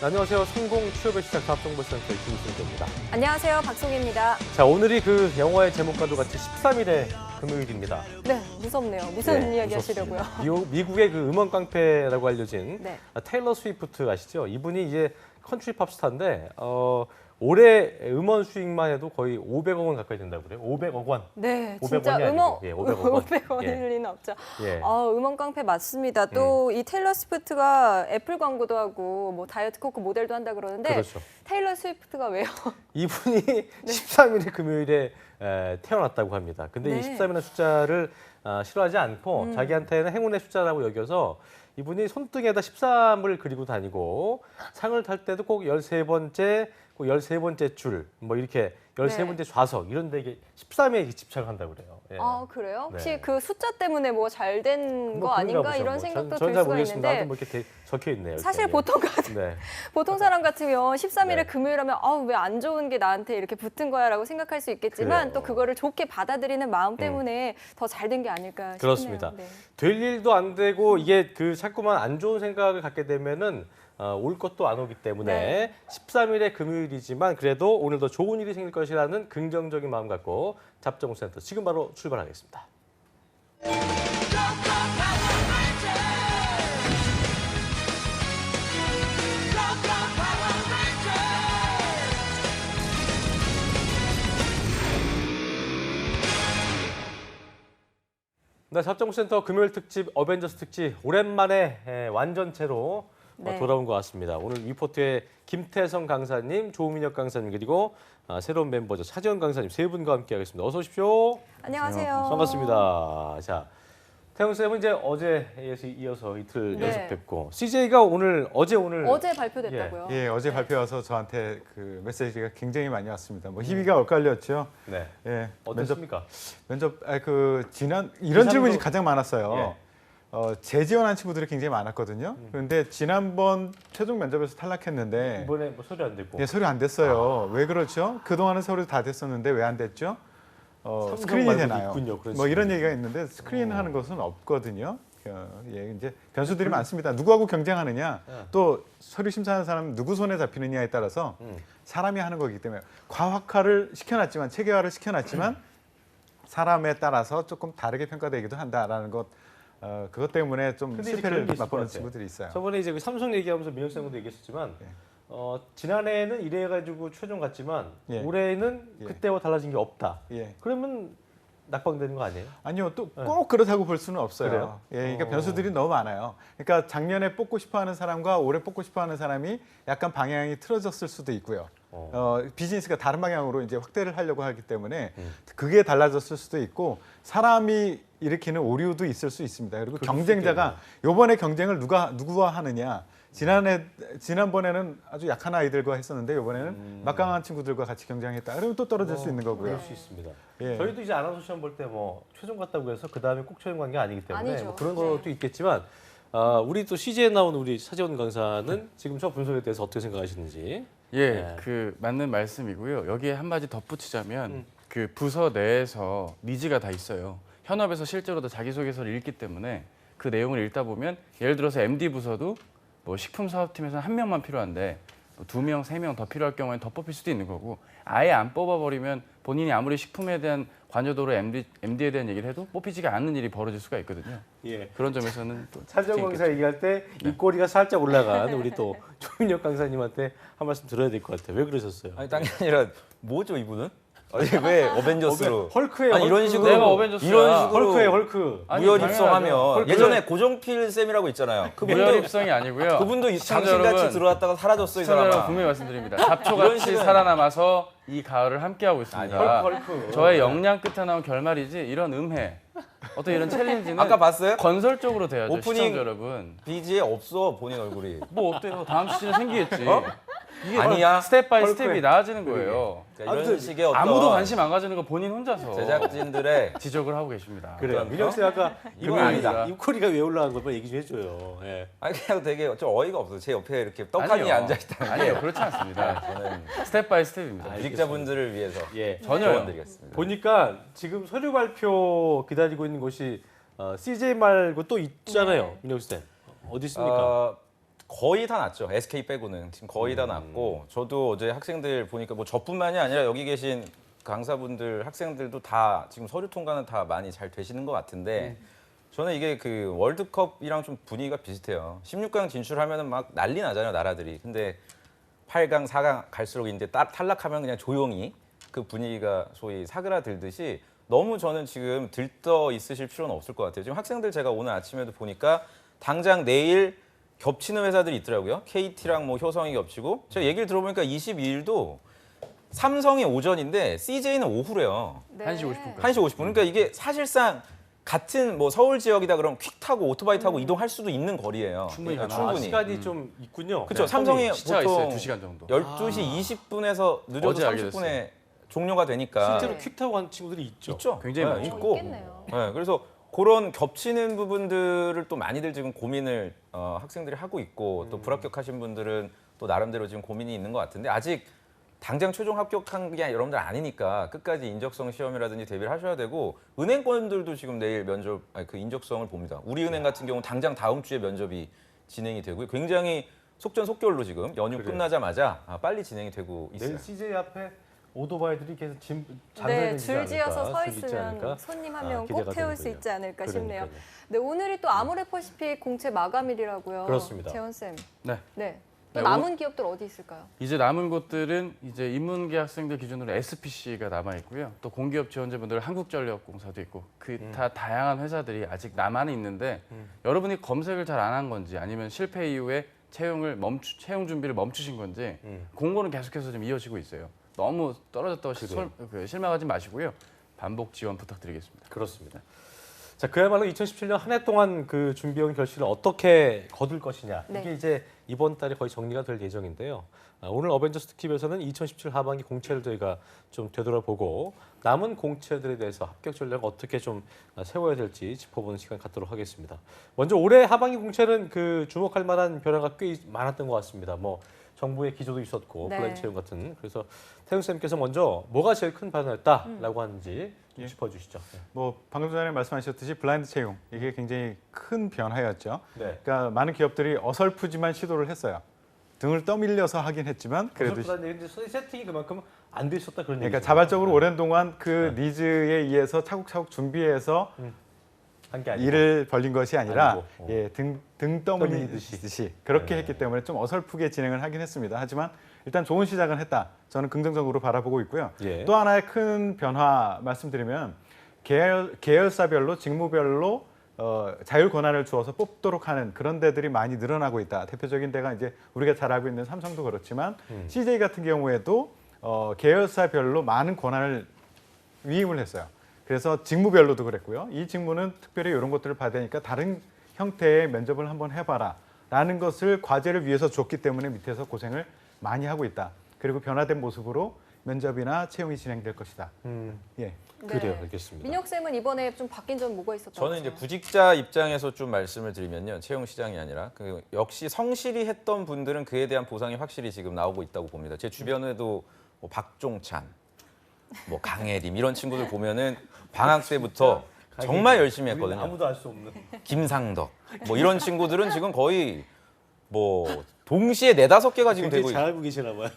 안녕하세요. 성공 취업의 시작 사업정보센터의 김승표입니다. 안녕하세요. 박송입니다. 자, 오늘이 그 영화의 제목과도 같이 13일의 금요일입니다. 네, 무섭네요. 무슨 이야기 무섭습니다. 하시려고요? 미국의 그 음원 깡패라고 알려진 네. 테일러 스위프트 아시죠? 이분이 이제 컨트리 팝스타인데 올해 음원 수익만 해도 거의 500억 원 가까이 된다고 그래요. 500억 원. 네, 500 진짜 원이 음원 아니고, 예, 500억 원. 500원일 예. 리는 없죠. 예. 음원 깡패 맞습니다. 또 이 테일러 스위프트가 애플 광고도 하고 뭐 다이어트 코코 모델도 한다 그러는데 그렇죠. 테일러 스위프트가 왜요? 이분이 13일의 금요일에 태어났다고 합니다. 근데 네. 이 13이라는 숫자를 싫어하지 않고 자기한테는 행운의 숫자라고 여겨서 이분이 손등에다 13을 그리고 다니고 상을 탈 때도 꼭 13번째, 꼭 13번째 줄, 뭐 이렇게 13번째 좌석 이런 데 13에 집착한다고 그래요. 예. 아, 그래요? 혹시 네. 그 숫자 때문에 뭐 잘 된 거 뭐 아닌가 그런가 보죠. 이런 뭐. 생각도 전 들 잘 수가 모르겠습니다. 있는데 뭐 이렇게 적혀 있네요. 사실 일단. 네. 보통 사람 같으면 13일에 네. 금요일하면 왜 안 좋은 게 나한테 이렇게 붙은 거야라고 생각할 수 있겠지만 그래요. 또 그거를 좋게 받아들이는 마음 때문에 더 잘 된 게 아닐까 싶네요. 그렇습니다. 네. 될 일도 안 되고 이게 그 자꾸만 안 좋은 생각을 갖게 되면은 올 것도 안 오기 때문에 네. 13일의 금요일이지만 그래도 오늘 더 좋은 일이 생길 것이라는 긍정적인 마음 갖고 잡정센터 지금 바로 출발하겠습니다. 네, 잡정센터 금요일 특집 어벤져스 특집 오랜만에 완전체로 네. 돌아온 것 같습니다. 오늘 리포트에 김태성 강사님, 조민혁 강사님 그리고 새로운 멤버죠 차지원 강사님 세 분과 함께하겠습니다. 어서 오십시오. 안녕하세요. 반갑습니다. 자, 태영 쌤은 이제 어제에 이어서 이틀 네. 연속 뵙고 CJ가 오늘 어제 발표됐다고요? 예, 어제 네. 발표 와서 저한테 그 메시지가 굉장히 많이 왔습니다. 뭐 희비가 엇갈렸죠. 네. 예, 어떻습니까? 면접 그 지난 이런 기사도- 질문이 가장 많았어요. 예. 재지원한 친구들이 굉장히 많았거든요. 그런데 지난번 최종 면접에서 탈락했는데 이번에 뭐 소리 안 듣고 예, 서류 안 됐어요. 왜 그렇죠? 그 동안은 서류 다 됐었는데 왜 안 됐죠? 삼성 스크린이 말고도 되나요? 있군요, 그런 뭐 이런 식으로. 얘기가 있는데 스크린하는 것은 없거든요. 예, 이제 변수들이 많습니다. 누구하고 경쟁하느냐, 또 서류 심사하는 사람 누구 손에 잡히느냐에 따라서 사람이 하는 거기 때문에 과학화를 시켜놨지만 체계화를 시켜놨지만 사람에 따라서 조금 다르게 평가되기도 한다라는 것. 그것 때문에 좀 근데 이제 실패를 그런 게 있을 것 맛보는 같아요. 친구들이 있어요. 저번에 이제 그 삼성 얘기하면서 민혁 쌤도 얘기했었지만 지난해에는 이래가지고 최종 갔지만 예. 올해는 예. 그때와 달라진 게 없다. 예. 그러면 낙방되는 거 아니에요? 아니요, 또 꼭 그렇다고 볼 수는 없어요. 그래요? 예, 그러니까 변수들이 너무 많아요. 그러니까 작년에 뽑고 싶어하는 사람과 올해 뽑고 싶어하는 사람이 약간 방향이 틀어졌을 수도 있고요. 비즈니스가 다른 방향으로 이제 확대를 하려고 하기 때문에 그게 달라졌을 수도 있고 사람이 일으키는 오류도 있을 수 있습니다. 그리고 그럴 수 경쟁자가 이번에 경쟁을 누구와 하느냐. 지난번에는 아주 약한 아이들과 했었는데 이번에는 막강한 친구들과 같이 경쟁했다. 그러면 또 떨어질 수 있는 거고요. 그럴 수 있습니다. 예. 저희도 이제 아나운서 시험 볼 때 뭐 최종 갔다고 해서 그 다음에 꼭 최종 간 게 아니기 때문에 아니죠. 뭐 그런 네. 것도 있겠지만 우리 또 CJ에 나온 우리 차지원 강사는 지금 저 분석에 대해서 어떻게 생각하시는지. 예, 네. 그 맞는 말씀이고요. 여기에 한 마디 덧붙이자면 그 부서 내에서 니즈가 다 있어요. 현업에서 실제로도 자기소개서를 읽기 때문에 그 내용을 읽다 보면 예를 들어서 MD 부서도 뭐 식품 사업팀에서는 한 명만 필요한데 뭐 2명, 3명 더 필요할 경우에는 더 뽑힐 수도 있는 거고 아예 안 뽑아버리면 본인이 아무리 식품에 대한 관여도로 MD에 대한 얘기를 해도 뽑히지가 않는 일이 벌어질 수가 있거든요. 예. 그런 점에서는 또 차지원 특징이 강사 얘기할 때 입꼬리가 살짝 올라간 우리 또 조민혁 강사님한테 한 말씀 들어야 될 것 같아요. 왜 그러셨어요? 아니 딴 게 아니라 뭐죠 이분은? 아니 왜 어벤져스로? 헐크예요. 아니 이런 헐크. 식으로 내가 어벤져스야. 이런 식으로 헐크예요, 헐크. 아니, 무혈 당연하죠. 입성하면 헐크. 예전에 고정필 쌤이라고 있잖아요. 무혈 입성이 아니고요. 그분도 시청자 당신같이 여러분, 들어왔다가 사라졌어 이 시청자 여러분 사람아. 분명히 말씀드립니다. 이런 잡초같이 식은- 살아남아서 이 가을을 함께하고 있습니다. 헐크. 저의 역량 끝에 나온 결말이지 이런 음해, 어떤 이런 챌린지는 아까 봤어요? 건설적으로 돼야죠. 오프닝- 시청자 여러분. BG에 없어 본인 얼굴이. 뭐 어때요? 다음 시즌에 생기겠지. 이게 아니야. 스텝 바이 헐크에. 스텝이 나아지는 거예요. 그러니까 이런 아무튼 식의 어떤 아무도 관심 안 가지는 거 본인 혼자서 제작진들의 지적을 하고 계십니다. 그래요. 어떤- 민혁 씨 아까 이건 금요일이다. 아니다. 입꼬리가 왜 올라간 거 얘기 좀 해줘요. 예. 아니 그냥 되게 좀 어이가 없어요. 제 옆에 이렇게 떡하니 아니요. 앉아 있다는 게 아니요, 그렇지 않습니다. 저는 스텝 바이 스텝입니다. 구직자분들을 위해서 예. 전혀요. 조언드리겠습니다. 보니까 지금 서류 발표 기다리고 있는 곳이 CJ 말고 또 있잖아요. 네. 민혁 씨. 어디 있습니까? 어, 거의 다 났죠. SK 빼고는 지금 거의 다 났고 저도 어제 학생들 보니까 뭐 저뿐만이 아니라 여기 계신 강사분들, 학생들도 다 지금 서류 통과는 다 많이 잘 되시는 것 같은데 저는 이게 그 월드컵이랑 좀 분위기가 비슷해요. 16강 진출하면은 막 난리 나잖아요, 나라들이. 근데 8강, 4강 갈수록 이제 탈락하면 그냥 조용히 그 분위기가 소위 사그라들듯이 너무 저는 지금 들떠 있으실 필요는 없을 것 같아요. 지금 학생들 제가 오늘 아침에도 보니까 당장 내일 겹치는 회사들이 있더라고요. KT랑 뭐 효성이 겹치고 제가 얘기를 들어보니까 22일도 삼성이 오전인데 CJ는 오후래요. 네. 1시 50분. 1시 50분. 그러니까 이게 사실상 같은 뭐 서울 지역이다 그러면 퀵 타고 오토바이 타고 이동할 수도 있는 거리예요. 충분히 그러니까 가능. 시간이 좀 있군요. 그렇죠. 네, 삼성이 시차가 보통 있어요. 2시간 정도. 12시 20분에서 늦어도 어제 알게 30분에 종료가 되니까 실제로 퀵 타고 가는 친구들이 있죠. 있죠. 굉장히 네, 많죠. 있고. 있겠네요. 네, 그래서 그런 겹치는 부분들을 또 많이들 지금 고민을 학생들이 하고 있고 또 불합격하신 분들은 또 나름대로 지금 고민이 있는 것 같은데 아직 당장 최종 합격한 게 여러분들 아니니까 끝까지 인적성 시험이라든지 대비를 하셔야 되고 은행권들도 지금 내일 면접 그 인적성을 봅니다. 우리은행 같은 경우 당장 다음 주에 면접이 진행이 되고요. 굉장히 속전속결로 지금 연휴 그래요. 끝나자마자 빨리 진행이 되고 있어요. 내일 CJ 앞에 오토바이들이 계속 네, 장사되지 줄 지어서 않을까, 서 줄 있지 있으면 않을까? 손님 한 명 기대가 꼭 태울 수 되는군요. 있지 않을까 싶네요. 그러니까요. 네, 오늘이 또 아모레퍼시픽 공채 마감일이라고요. 그렇습니다. 재원 쌤. 네. 네. 또 네, 남은 기업들 어디 있을까요? 이제 남은 곳들은 이제 인문계 학생들 기준으로 SPC가 남아 있고요. 또 공기업 지원자분들 한국전력공사도 있고 기타 다양한 회사들이 아직 남아 있는데 여러분이 검색을 잘 안 한 건지 아니면 실패 이후에 채용 준비를 멈추신 건지 공고는 계속해서 좀 이어지고 있어요. 너무 떨어졌다고 실망하지 마시고요. 반복 지원 부탁드리겠습니다. 그렇습니다. 자, 그야말로 2017년 한 해 동안 그 준비해온 결실을 어떻게 거둘 것이냐. 네. 이게 이제 이번 달에 거의 정리가 될 예정인데요. 오늘 어벤져스 특집에서는 2017 하반기 공채를 저희가 좀 되돌아보고 남은 공채들에 대해서 합격 전략을 어떻게 좀 세워야 될지 짚어보는 시간 갖도록 하겠습니다. 먼저 올해 하반기 공채는 그 주목할 만한 변화가 꽤 많았던 것 같습니다. 뭐 정부의 기조도 있었고 네. 블라인드 채용 같은. 그래서 태훈 쌤께서 먼저 뭐가 제일 큰 변화였다라고 하는지 좀 짚어주시죠. 뭐 방금 전에 말씀하셨듯이 블라인드 채용 이게 굉장히 큰 변화였죠. 네. 그러니까 많은 기업들이 어설프지만 시도를 했어요. 등을 떠밀려서 하긴 했지만 그래도 그래도 세팅이 그만큼 안 돼 있었다 그런 그러니까 얘기죠. 자발적으로 오랜 동안 그 니즈에 의해서 차곡차곡 준비해서 한게 아니고. 일을 벌린 것이 아니라 아니고, 예, 등 떠밀리듯이 그렇게 했기 때문에 좀 어설프게 진행을 하긴 했습니다. 하지만 일단 좋은 시작은 했다. 저는 긍정적으로 바라보고 있고요. 예. 또 하나의 큰 변화 말씀드리면 계열사별로 직무별로 자율 권한을 주어서 뽑도록 하는 그런 데들이 많이 늘어나고 있다. 대표적인 데가 이제 우리가 잘 알고 있는 삼성도 그렇지만 CJ 같은 경우에도 계열사별로 많은 권한을 위임을 했어요. 그래서 직무별로도 그랬고요. 이 직무는 특별히 이런 것들을 받으니까 다른 형태의 면접을 한번 해봐라 라는 것을 과제를 위해서 줬기 때문에 밑에서 고생을 많이 하고 있다. 그리고 변화된 모습으로 면접이나 채용이 진행될 것이다. 예. 그래요, 알겠습니다. 민혁 쌤은 이번에 좀 바뀐 점 뭐가 있었다고? 저는 이제 구직자 입장에서 좀 말씀을 드리면요. 채용 시장이 아니라 그 역시 성실히 했던 분들은 그에 대한 보상이 확실히 지금 나오고 있다고 봅니다. 제 주변에도 뭐 박종찬, 뭐 강혜림 이런 친구들 보면은 방학 때부터 정말 열심히 했거든요. 아무도 알 수 없는. 김상덕 뭐 이런 친구들은 지금 거의 뭐 동시에 4-5개가 지금 되고 굉장히 있어요. 잘 알고 계시나 봐요.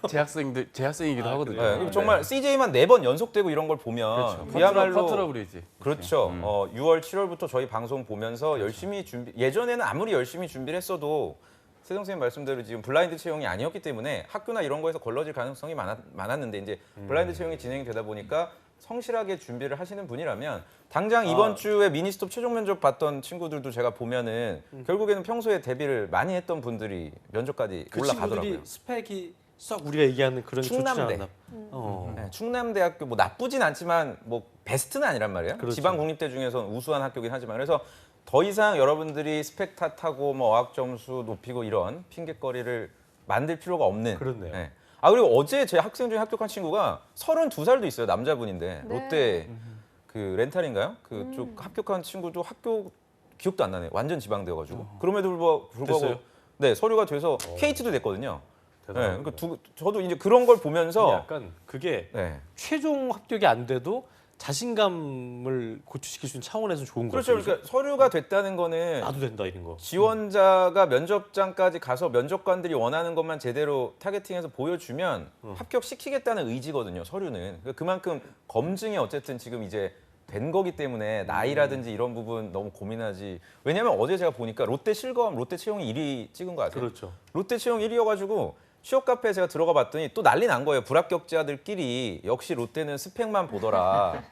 재학생이기도 하거든요. 네, 정말 CJ만 4번 연속되고 이런 걸 보면 그야말로 커트러블이지. 그렇죠. 6월, 7월부터 저희 방송 보면서 열심히 예전에는 아무리 열심히 준비를 했어도 세동 선생님 말씀대로 지금 블라인드 채용이 아니었기 때문에 학교나 이런 거에서 걸러질 가능성이 많았는데 이제 블라인드 채용이 진행이 되다 보니까 성실하게 준비를 하시는 분이라면 당장 이번 주에 미니스톱 최종 면접 봤던 친구들도 제가 보면은 결국에는 평소에 대비를 많이 했던 분들이 면접까지 그 올라가더라고요. 친구들이 스펙이 썩 우리가 얘기하는 그런 충남대. 좋지 않았나. 네, 충남대학교 뭐 나쁘진 않지만 뭐 베스트는 아니란 말이에요. 그렇죠. 지방 국립대 중에서는 우수한 학교긴 하지만 그래서 더 이상 여러분들이 스펙 탓하고 뭐 어학 점수 높이고 이런 핑계거리를 만들 필요가 없는. 그렇네요. 네. 아 그리고 어제 제 학생 중에 합격한 친구가 32살도 있어요. 남자분인데 네. 롯데 그 렌탈인가요? 그쪽 합격한 친구도 학교 기억도 안 나네. 완전 지방대여가지고 그럼에도 불구하고 됐어요? 네 서류가 돼서 KT도 됐거든요. 네, 대단하군요. 그러니까 저도 이제 그런 걸 근데 보면서 약간 그게 네. 최종 합격이 안 돼도 자신감을 고취시킬 수 있는 차원에서 좋은 거죠. 그렇죠. 그러니까 서류가 됐다는 거는 나도 된다 이런 거. 지원자가 면접장까지 가서 면접관들이 원하는 것만 제대로 타겟팅해서 보여주면 합격시키겠다는 의지거든요. 서류는. 그러니까 그만큼 검증이 어쨌든 지금 이제 된 거기 때문에 나이라든지 이런 부분 너무 고민하지. 왜냐하면 어제 제가 보니까 롯데 실검, 롯데 채용이 1위 찍은 거 아세요? 그렇죠. 롯데 채용 1위여가지고 취업 카페에 제가 들어가 봤더니 또 난리 난 거예요. 불합격자들끼리 역시 롯데는 스펙만 보더라.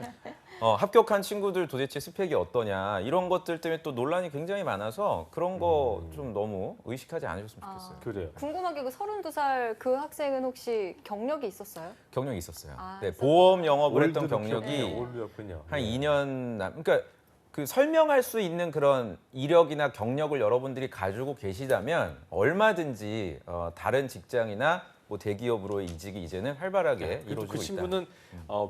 합격한 친구들 도대체 스펙이 어떠냐 이런 것들 때문에 또 논란이 굉장히 많아서 그런 거 좀 너무 의식하지 않으셨으면 좋겠어요. 그래요. 궁금하게 그 32살 그 학생은 혹시 경력이 있었어요? 경력이 있었어요. 아, 네, 있었구나. 보험 영업을 했던 올드도 경력이 기억해요. 올드였군요. 한 2년 그러니까 그 설명할 수 있는 그런 이력이나 경력을 여러분들이 가지고 계시다면 얼마든지 다른 직장이나 뭐 대기업으로의 이직이 이제는 활발하게 그래도 이루어지고 그 있다. 친구는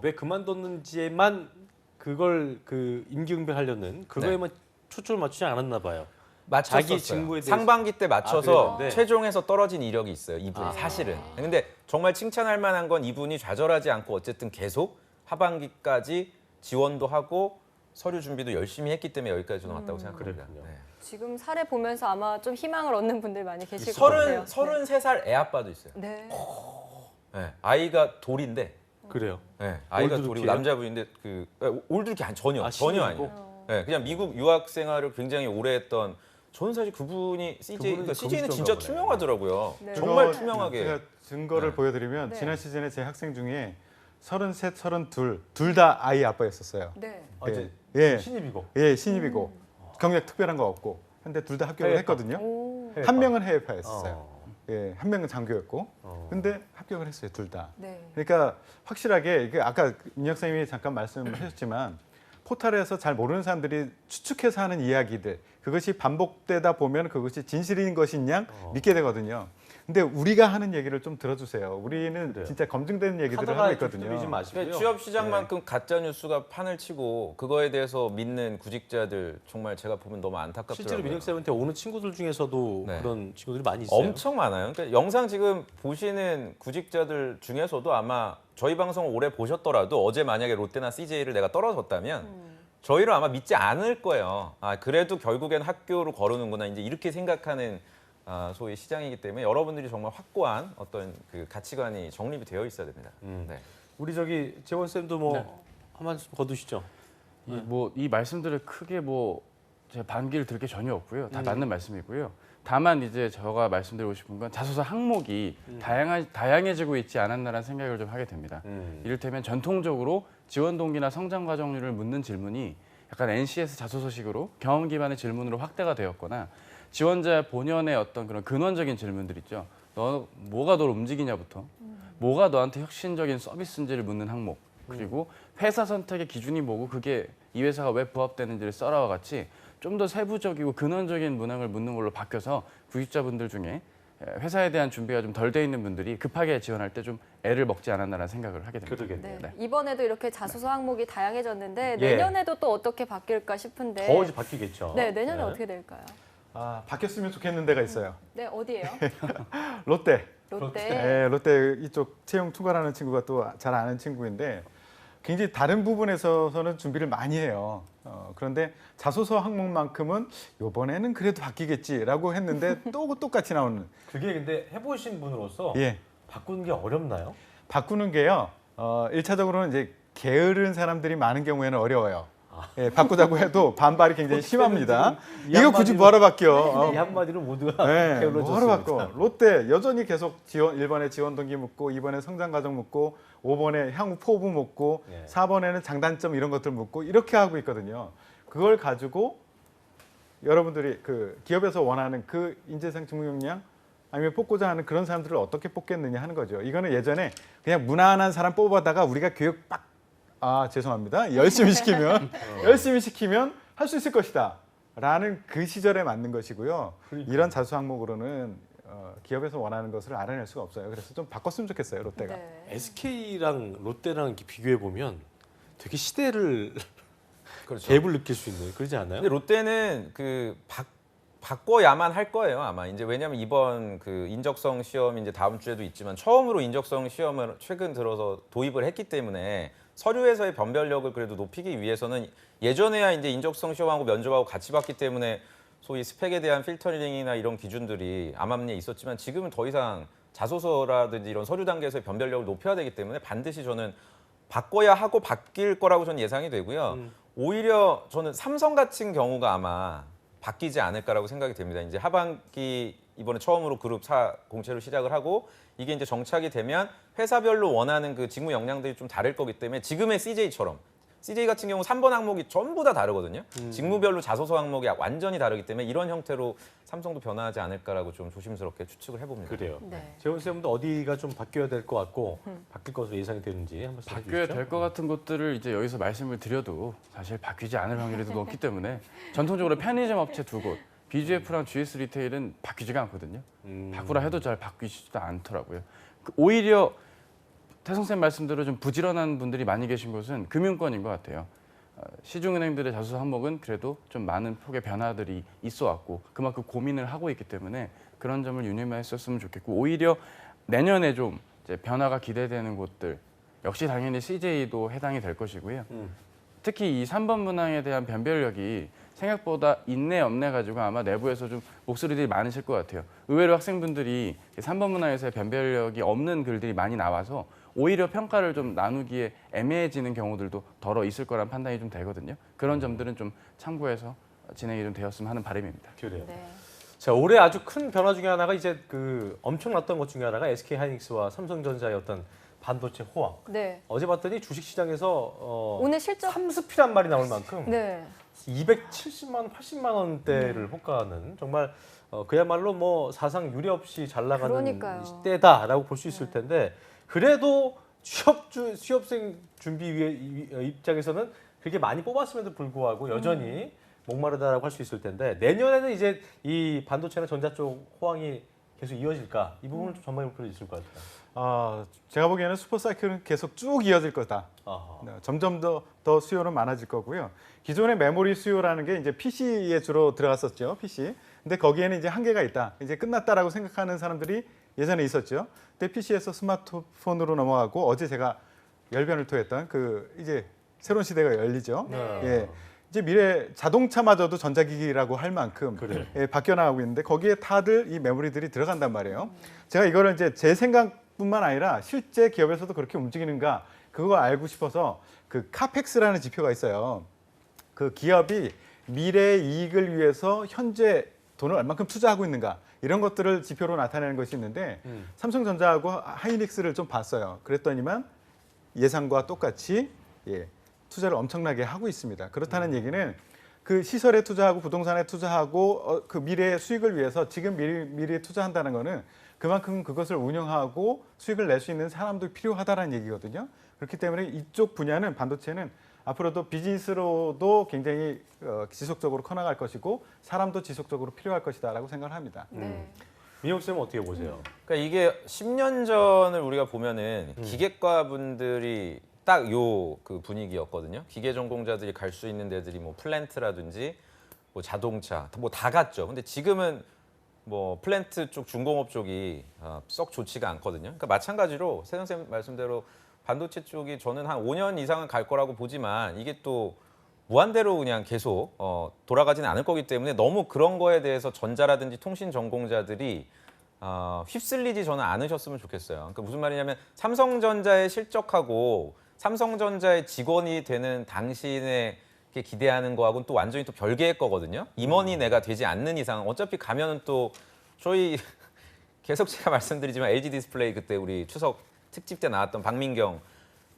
왜 그만뒀는지에만 그걸 그 임기응변하려는 그거에만 초점을 맞추지 않았나 봐요. 맞췄었어요. 자기 직무에 대해서. 상반기 때 맞춰서 그랬는데. 최종에서 떨어진 이력이 있어요. 이분이 사실은. 근데 정말 칭찬할 만한 건 이분이 좌절하지 않고 어쨌든 계속 하반기까지 지원도 하고 서류 준비도 열심히 했기 때문에 여기까지 나왔다고 생각합니다. 그랬군요. 네. 지금 사례 보면서 아마 좀 희망을 얻는 분들 많이 계실 것 같아요. 33살 애 아빠도 있어요. 네. 네, 아이가 돌인데 그래요. 네, 아이가 올드루키예요? 돌이고 남자분인데 올드루키 전혀 신입이고? 아니에요. 네, 그냥 미국 유학 생활을 굉장히 오래 했던 저는 사실 그분이 CJ는 검수인가 진짜 보네. 투명하더라고요. 네. 정말 그거 투명하게. 제가 증거를 네. 보여드리면 네. 지난 시즌에 제 학생 중에 33, 32 둘 다 아이 아빠였었어요. 네. 이제 예, 신입이고. 예, 신입이고 경력 특별한 거 없고. 근데 둘 다 합격을 해외파. 했거든요. 오. 한 명은 해외파였었어요. 어. 예, 한 명은 장교였고. 어. 근데 합격을 했어요, 둘 다. 네. 그러니까 확실하게 이게 아까 민혁 선생님이 잠깐 말씀하셨지만 포털에서 잘 모르는 사람들이 추측해서 하는 이야기들 그것이 반복되다 보면 그것이 진실인 것인 양 믿게 되거든요. 근데 우리가 하는 얘기를 좀 들어주세요. 우리는 그래요. 진짜 검증된 얘기들을 하고 하다가 있거든요. 좀 마시고요. 취업 시장만큼 가짜 뉴스가 판을 치고 그거에 대해서 믿는 구직자들 정말 제가 보면 너무 안타깝더라고요. 실제로 민혁쌤한테 오는 친구들 중에서도 네. 그런 친구들이 많이 있어요. 엄청 많아요. 그러니까 영상 지금 보시는 구직자들 중에서도 아마 저희 방송을 오래 보셨더라도 어제 만약에 롯데나 CJ를 내가 떨어졌다면 저희를 아마 믿지 않을 거예요. 아 그래도 결국엔 학교로 거르는구나 이제 이렇게 생각하는 소위 시장이기 때문에 여러분들이 정말 확고한 어떤 그 가치관이 정립이 되어 있어야 됩니다. 네. 우리 저기 재원 쌤도 뭐 한 말씀 거두시죠. 이 말씀들을 크게 제가 반기를 들 게 전혀 없고요. 다 맞는 말씀이고요. 다만 이제 제가 말씀드리고 싶은 건 자소서 항목이 다양해지고 있지 않았나라는 생각을 좀 하게 됩니다. 이를테면 전통적으로 지원 동기나 성장 과정률을 묻는 질문이 약간 NCS 자소서식으로 경험 기반의 질문으로 확대가 되었거나 지원자 본연의 어떤 그런 근원적인 질문들 있죠. 너 뭐가 널 움직이냐부터 뭐가 너한테 혁신적인 서비스인지를 묻는 항목 그리고 회사 선택의 기준이 뭐고 그게 이 회사가 왜 부합되는지를 써라와 같이 좀 더 세부적이고 근원적인 문항을 묻는 걸로 바뀌어서 구직자분들 중에 회사에 대한 준비가 좀 덜 돼 있는 분들이 급하게 지원할 때 좀 애를 먹지 않았나라는 생각을 하게 됩니다. 그러겠네요. 네. 이번에도 이렇게 자소서 항목이 다양해졌는데 예. 내년에도 또 어떻게 바뀔까 싶은데. 더 이제 바뀌겠죠. 네, 내년에 어떻게 될까요? 바뀌었으면 좋겠는 데가 있어요. 네, 어디예요? 롯데. 롯데. 예, 롯데 이쪽 채용 투과라는 친구가 또 잘 아는 친구인데 굉장히 다른 부분에서는 준비를 많이 해요. 그런데 자소서 항목만큼은 이번에는 그래도 바뀌겠지라고 했는데 또 똑같이 나오는. 그게 근데 해보신 분으로서 예, 바꾸는 게 어렵나요? 바꾸는 게요. 1차적으로는 이제 게으른 사람들이 많은 경우에는 어려워요. 예, 바꾸자고 해도 반발이 굉장히 심합니다. 지금 이 이거 굳이 한마디로- 뭐하러 바뀌어? 이 한마디로 모두가 네, 게을러졌습니다. 뭐하러 바꿔? 롯데 여전히 계속 1번에 지원 동기 묻고 2번에 성장 과정 묻고 5번에 향후 포부 묻고 예. 4번에는 장단점 이런 것들 묻고 이렇게 하고 있거든요. 그걸 가지고 여러분들이 그 기업에서 원하는 그 인재상 직무 역량 아니면 뽑고자 하는 그런 사람들을 어떻게 뽑겠느냐 하는 거죠. 이거는 예전에 그냥 무난한 사람 뽑아다가 우리가 교육 죄송합니다. 열심히 시키면 할 수 있을 것이다. 라는 그 시절에 맞는 것이고요. 이런 자수 항목으로는 기업에서 원하는 것을 알아낼 수가 없어요. 그래서 좀 바꿨으면 좋겠어요, 롯데가. 네. SK랑 롯데랑 이렇게 비교해 보면 되게 시대를 그렇죠. 갭을 느낄 수 있는 그러지 않아요? 근데 롯데는 바꿔야만 할 거예요 아마 이제 왜냐하면 이번 그 인적성 시험 이제 다음 주에도 있지만 처음으로 인적성 시험을 최근 들어서 도입을 했기 때문에 서류에서의 변별력을 그래도 높이기 위해서는 예전에야 이제 인적성 시험하고 면접하고 같이 봤기 때문에 소위 스펙에 대한 필터링이나 이런 기준들이 암암리에 있었지만 지금은 더 이상 자소서라든지 이런 서류 단계에서의 변별력을 높여야 되기 때문에 반드시 저는 바꿔야 하고 바뀔 거라고 저는 예상이 되고요. 오히려 저는 삼성 같은 경우가 아마 바뀌지 않을까라고 생각이 됩니다. 이제 하반기 이번에 처음으로 그룹 4 공채로 시작을 하고 이게 이제 정착이 되면 회사별로 원하는 그 직무 역량들이 좀 다를 거기 때문에 지금의 CJ처럼 CJ 같은 경우 3번 항목이 전부 다 다르거든요. 직무별로 자소서 항목이 완전히 다르기 때문에 이런 형태로 삼성도 변화하지 않을까라고 좀 조심스럽게 추측을 해봅니다. 그래요. 네. 재훈 쌤도 어디가 좀 바뀌어야 될 것 같고 바뀔 것으로 예상이 되는지 한번 바뀌어야 될 것 같은 것들을 이제 여기서 말씀을 드려도 사실 바뀌지 않을 확률이 더 높기 때문에 전통적으로 편의점 업체 2곳, BGF랑 GS 리테일은 바뀌지가 않거든요. 바꾸라 해도 잘 바뀌지도 않더라고요. 오히려 태성쌤 말씀대로 좀 부지런한 분들이 많이 계신 곳은 금융권인 것 같아요. 시중은행들의 자소서 항목은 그래도 좀 많은 폭의 변화들이 있어 왔고 그만큼 고민을 하고 있기 때문에 그런 점을 유념했었으면 좋겠고 오히려 내년에 좀 이제 변화가 기대되는 곳들 역시 당연히 CJ도 해당이 될 것이고요. 특히 이 3번 문항에 대한 변별력이 생각보다 있네 없네 가지고 아마 내부에서 좀 목소리들이 많으실 것 같아요. 의외로 학생분들이 3번 문항에서의 변별력이 없는 글들이 많이 나와서 오히려 평가를 좀 나누기에 애매해지는 경우들도 덜어 있을 거란 판단이 좀 되거든요. 그런 점들은 좀 참고해서 진행이 좀 되었으면 하는 바람입니다. 그래요. 네. 자, 올해 아주 큰 변화 중에 하나가 이제 그 엄청났던 것 중에 하나가 SK 하이닉스와 삼성전자의 어떤 반도체 호황. 네. 어제 봤더니 주식시장에서 오늘 실적 3스피란 말이 나올 만큼 네. 270만 원, 80만 원대를 호가하는 정말 그야말로 뭐 사상 유례 없이 잘 나가는 그러니까요. 때다라고 볼 수 있을 텐데 그래도 취업생 준비 입장에서는 그렇게 많이 뽑았음에도 불구하고 여전히 목마르다라고 할 수 있을 텐데 내년에는 이제 이 반도체나 전자 쪽 호황이 계속 이어질까 이 부분을 좀 전망해 볼 필요 있을 것 같아요. 제가 보기에는 슈퍼 사이클은 계속 쭉 이어질 거다. 아하. 네, 점점 더 수요는 많아질 거고요. 기존의 메모리 수요라는 게 이제 PC에 주로 들어갔었죠. PC. 근데 거기에는 이제 한계가 있다. 이제 끝났다라고 생각하는 사람들이 예전에 있었죠. 근데 PC에서 스마트폰으로 넘어가고 어제 제가 열변을 토했던 그 이제 새로운 시대가 열리죠. 네. 예. 이제 미래 자동차마저도 전자기기라고 할 만큼 그래. 예, 바뀌어 나가고 있는데 거기에 다들 이 메모리들이 들어간단 말이에요. 제가 이거를 이제 제 생각뿐만 아니라 실제 기업에서도 그렇게 움직이는가 그거 알고 싶어서 그 카펙스라는 지표가 있어요. 그 기업이 미래의 이익을 위해서 현재 돈을 얼마큼 투자하고 있는가 이런 것들을 지표로 나타내는 것이 있는데 삼성전자하고 하이닉스를 좀 봤어요. 그랬더니만 예상과 똑같이 투자를 엄청나게 하고 있습니다. 그렇다는 얘기는 그 시설에 투자하고 부동산에 투자하고 그 미래의 수익을 위해서 지금 미래에 투자한다는 거는 그만큼 그것을 운영하고 수익을 낼 수 있는 사람도 필요하다는 얘기거든요. 그렇기 때문에 이쪽 분야는 반도체는 앞으로도 비즈니스로도 굉장히 지속적으로 커나갈 것이고 사람도 지속적으로 필요할 것이다라고 생각을 합니다. 네. 민영 쌤은 어떻게 보세요? 그러니까 이게 10년 전을 우리가 보면은 기계과 분들이 딱 요 그 분위기였거든요. 기계 전공자들이 갈 수 있는 데들이 뭐 플랜트라든지 뭐 자동차 뭐 다 갔죠. 근데 지금은 뭐 플랜트 쪽 중공업 쪽이 썩 좋지가 않거든요. 그러니까 마찬가지로 세상 쌤 말씀대로 반도체 쪽이 저는 한 5년 이상은 갈 거라고 보지만 이게 또 무한대로 그냥 계속 돌아가지는 않을 거기 때문에 너무 그런 거에 대해서 전자라든지 통신 전공자들이 휩쓸리지 저는 않으셨으면 좋겠어요. 그러니까 무슨 말이냐면 삼성전자의 실적하고 삼성전자의 직원이 되는 당신의 기대하는 거하고는 또 완전히 또 별개의 거거든요. 임원이 내가 되지 않는 이상 어차피 가면은 또 저희 계속 제가 말씀드리지만 LG 디스플레이 그때 우리 추석 특집 때 나왔던 박민경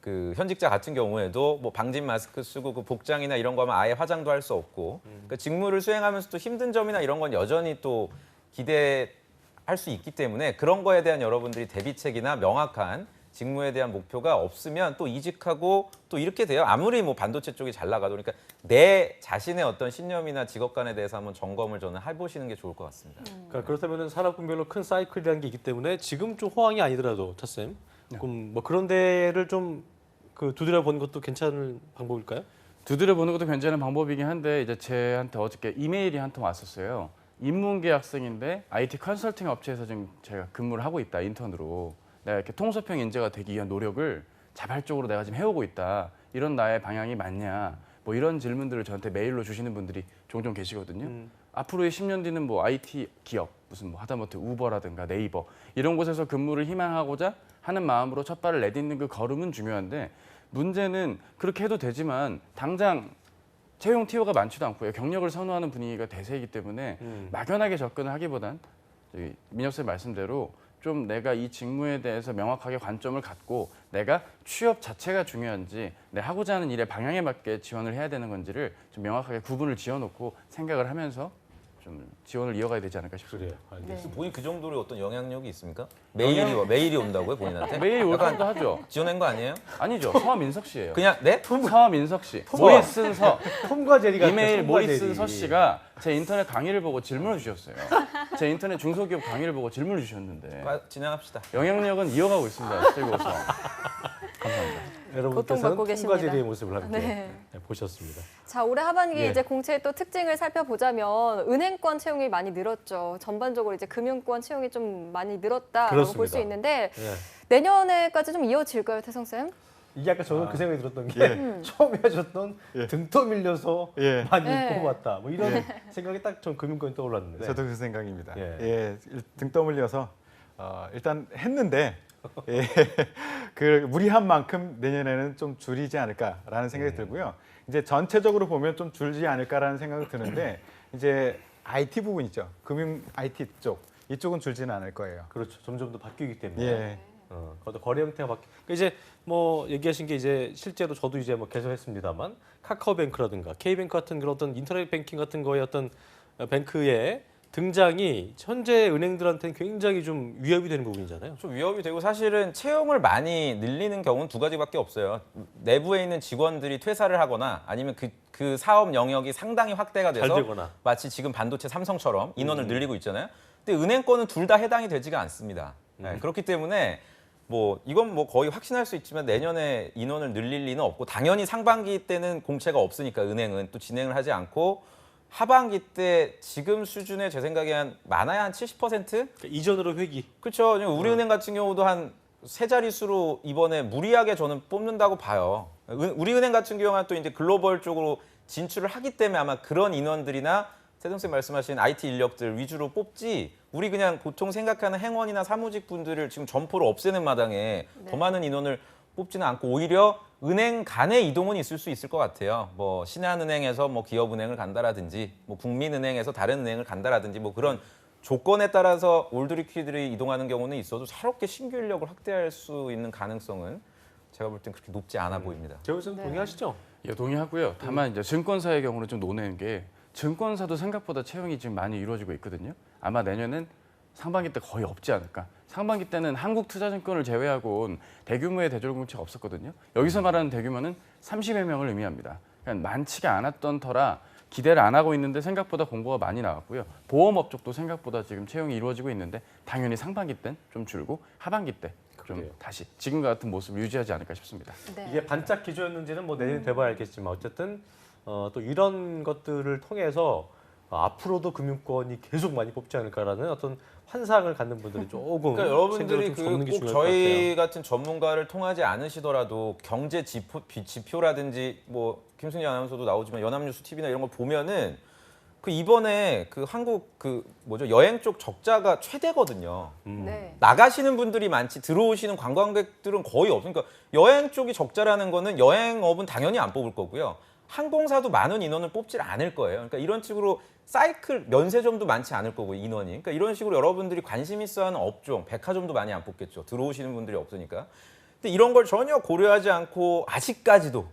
그 현직자 같은 경우에도 뭐 방진 마스크 쓰고 그 복장이나 이런 거 하면 아예 화장도 할 수 없고 그러니까 직무를 수행하면서 또 힘든 점이나 이런 건 여전히 또 기대할 수 있기 때문에 그런 거에 대한 여러분들이 대비책이나 명확한 직무에 대한 목표가 없으면 또 이직하고 또 이렇게 돼요. 아무리 뭐 반도체 쪽이 잘 나가도 그러니까 내 자신의 어떤 신념이나 직업관에 대해서 한번 점검을 저는 해보시는 게 좋을 것 같습니다. 그러니까 그렇다면 산업군별로 큰 사이클이라는 게 있기 때문에 지금 좀 호황이 아니더라도 차쌤 그럼 뭐 그런 데를 좀 그 두드려 보는 것도 괜찮은 방법일까요? 두드려 보는 것도 괜찮은 방법이긴 한데 이제 제한테 어저께 이메일이 한 통 왔었어요. 인문계 학생인데 IT 컨설팅 업체에서 지금 제가 근무를 하고 있다 인턴으로 내가 이렇게 통섭형 인재가 되기 위한 노력을 자발적으로 내가 지금 해오고 있다. 이런 나의 방향이 맞냐. 뭐 이런 질문들을 저한테 메일로 주시는 분들이 종종 계시거든요. 앞으로의 10년 뒤는 뭐 IT 기업, 무슨 뭐 하다못해 우버라든가 네이버 이런 곳에서 근무를 희망하고자 하는 마음으로 첫 발을 내딛는 그 걸음은 중요한데 문제는 그렇게 해도 되지만 당장 채용 티오가 많지도 않고요. 경력을 선호하는 분위기가 대세이기 때문에 막연하게 접근을 하기보단 저기 민혁 쌤 말씀대로 좀 내가 이 직무에 대해서 명확하게 관점을 갖고 내가 취업 자체가 중요한지 내 하고자 하는 일의 방향에 맞게 지원을 해야 되는 건지를 좀 명확하게 구분을 지어놓고 생각을 하면서 좀 지원을 이어가야 되지 않을까 싶습니다. 그래요. 알겠습니다. 본인 그 정도로 어떤 영향력이 있습니까? 메일이 온다고요, 본인한테? 매일 올 것도 하죠. 지어낸 거 아니에요? 아니죠. 서민석 씨예요. 그냥 네? 서민석 씨. 모리 쓴 서. 톰과 제리가 이메일 톰과 모리 제리. 쓴 서 씨가 제 인터넷 강의를 보고 질문을 주셨어요. 제 인터넷 중소기업 강의를 보고 질문을 주셨는데 진행합시다. 영향력은 이어가고 있습니다. 실고서. 감사합니다. 여러분께서는 고통받고 톰과 계십니다. 제리의 모습을 함께 네. 보셨습니다. 자, 올해 하반기에 예. 이제 공채의 또 특징을 살펴보자면 은행권 채용이 많이 늘었죠. 전반적으로 이제 금융권 채용이 좀 많이 늘었다라고 볼 수 그렇습니다. 있는데 예. 내년에까지 좀 이어질까요, 태성 쌤? 이게 아까 저는 그 생각이 들었던 게 예. 처음에 하셨던 예. 등 떠밀려서 예. 많이 예. 뽑았다. 뭐 이런 생각이 딱 전 금융권이 떠올랐는데. 저도 그 생각입니다. 예. 예, 등 떠밀려서 일단 했는데 예, 그 무리한 만큼 내년에는 좀 줄이지 않을까라는 생각이 들고요. 이제 전체적으로 보면 좀 줄지 않을까라는 생각이 드는데 이제 IT 부분 있죠. 금융 IT 쪽 이쪽은 줄지는 않을 거예요. 그렇죠. 점점 더 바뀌기 때문에. 예. 그것도 거래 형태가 바뀌. 그러니까 이제 뭐 얘기하신 게 이제 실제로 저도 이제 뭐 개설했습니다만 카카오뱅크라든가 K뱅크 같은 그런 어떤 인터넷 뱅킹 같은 거의 어떤 뱅크의 등장이 현재 은행들한테는 굉장히 좀 위협이 되는 부분이잖아요. 좀 위협이 되고 사실은 채용을 많이 늘리는 경우는 두 가지밖에 없어요. 내부에 있는 직원들이 퇴사를 하거나 아니면 그 사업 영역이 상당히 확대가 잘 돼서 되거나. 마치 지금 반도체 삼성처럼 인원을 늘리고 있잖아요. 근데 은행권은 둘 다 해당이 되지가 않습니다. 네, 그렇기 때문에 뭐 이건 뭐 거의 확신할 수 있지만 내년에 인원을 늘릴 리는 없고 당연히 상반기 때는 공채가 없으니까 은행은 또 진행을 하지 않고 하반기 때 지금 수준에 제 생각에 많아야 한 70%? 그러니까 이전으로 회귀. 그렇죠. 우리은행 같은 경우도 한 세 자릿수로 이번에 무리하게 저는 뽑는다고 봐요. 우리은행 같은 경우는 또 이제 글로벌 쪽으로 진출을 하기 때문에 아마 그런 인원들이나 태동 쌤 말씀하신 IT 인력들 위주로 뽑지 우리 그냥 보통 생각하는 행원이나 사무직 분들을 지금 점포로 없애는 마당에 더 많은 인원을 뽑지는 않고 오히려 은행 간의 이동은 있을 수 있을 것 같아요. 뭐 신한은행에서 뭐 기업은행을 간다라든지 뭐 국민은행에서 다른 은행을 간다라든지 뭐 그런 조건에 따라서 올드리퀴들이 이동하는 경우는 있어도 새롭게 신규 인력을 확대할 수 있는 가능성은 제가 볼 땐 그렇게 높지 않아 보입니다. 재호 선생 동의하시죠? 예, 동의하고요. 다만 이제 증권사의 경우는 좀 논외인 게 증권사도 생각보다 채용이 지금 많이 이루어지고 있거든요. 아마 내년은 상반기 때 거의 없지 않을까. 상반기 때는 한국투자증권을 제외하고는 대규모의 대졸공채가 없었거든요. 여기서 말하는 대규모는 30여 명을 의미합니다. 그러니까 많지가 않았던 터라 기대를 안 하고 있는데 생각보다 공고가 많이 나왔고요. 보험업 쪽도 생각보다 지금 채용이 이루어지고 있는데 당연히 상반기 때는 좀 줄고 하반기 때 좀 그래요. 다시 지금과 같은 모습을 유지하지 않을까 싶습니다. 네. 이게 반짝 기조였는지는 뭐 내년에 돼봐야 알겠지만 어쨌든 또 이런 것들을 통해서 앞으로도 금융권이 계속 많이 뽑지 않을까라는 어떤 환상을 갖는 분들이 조금 그러니까 여러분들이 생각을 좀 접는 게 꼭 중요할 것 저희 같아요. 같은 전문가를 통하지 않으시더라도 경제 지표라든지 뭐 김순희 아나운서도 나오지만 연합뉴스 TV나 이런 걸 보면은 그 이번에 그 한국 그 뭐죠 여행 쪽 적자가 최대거든요. 네. 나가시는 분들이 많지 들어오시는 관광객들은 거의 없으니까 여행 쪽이 적자라는 거는 여행업은 당연히 안 뽑을 거고요. 항공사도 많은 인원을 뽑질 않을 거예요. 그러니까 이런 식으로 사이클 면세점도 많지 않을 거고 인원이. 그러니까 이런 식으로 여러분들이 관심 있어하는 업종, 백화점도 많이 안 뽑겠죠. 들어오시는 분들이 없으니까. 근데 이런 걸 전혀 고려하지 않고 아직까지도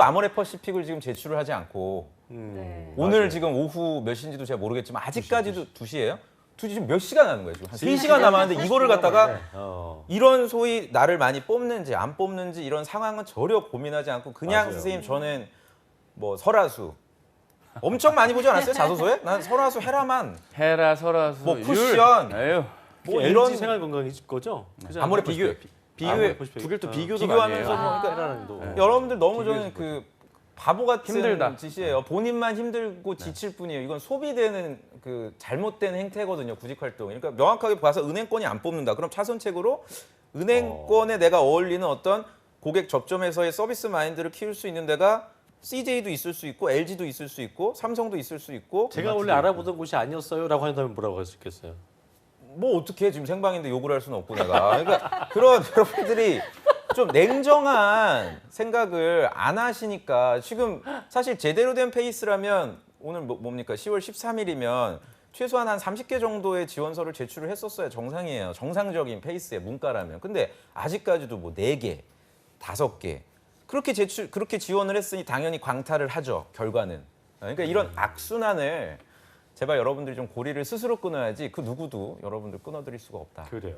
아모레퍼시픽을 지금 제출을 하지 않고 네. 오늘 맞아요. 지금 오후 몇 시인지도 제가 모르겠지만 아직까지도 2시예요? 2시 지금 몇 시간 하는 거예요? 지금 한 3시간 남았는데 이거를 갖다가 이런 소위 나를 많이 뽑는지 안 뽑는지 이런 상황은 전혀 고민하지 않고 그냥 맞아요. 선생님 저는 뭐 설화수 엄청 많이 보지 않았어요? 자소서에? 난 설화수 헤라만 헤라, 설화수, 뭐 율. 쿠션. 에휴. 뭐 LG 이런 생활건강이 거죠? 아모레퍼시픽. 비교해 두들도 비교도 많이 해요. 비교하면서 아. 그러니까 헤라는도 여러분들 너무 비교해서 저는 그 바보 같은 힘들다. 짓이에요. 본인만 힘들고 지칠 뿐이에요. 이건 소비되는 그 잘못된 행태거든요. 구직 활동. 그러니까 명확하게 봐서 은행권이 안 뽑는다. 그럼 차선책으로 은행권에 내가 어울리는 어떤 고객 접점에서의 서비스 마인드를 키울 수 있는 데가 CJ도 있을 수 있고 LG도 있을 수 있고 삼성도 있을 수 있고 제가 원래 알아보던 곳이 아니었어요라고 한다면 뭐라고 할 수 있겠어요? 뭐 어떻게 지금 생방인데 욕을 할 수는 없고 내가. 그러니까 그런 여러분들이 좀 냉정한 생각을 안 하시니까 지금 사실 제대로 된 페이스라면 오늘 뭡니까 10월 13일이면 최소한 한 30개 정도의 지원서를 제출을 했었어야 정상이에요. 정상적인 페이스의 문과라면. 근데 아직까지도 뭐 4개, 5개 그렇게 지원을 했으니 당연히 광탈을 하죠. 결과는. 그러니까 이런 악순환을 제발 여러분들이 좀 고리를 스스로 끊어야지 그 누구도 여러분들 끊어드릴 수가 없다. 그래요.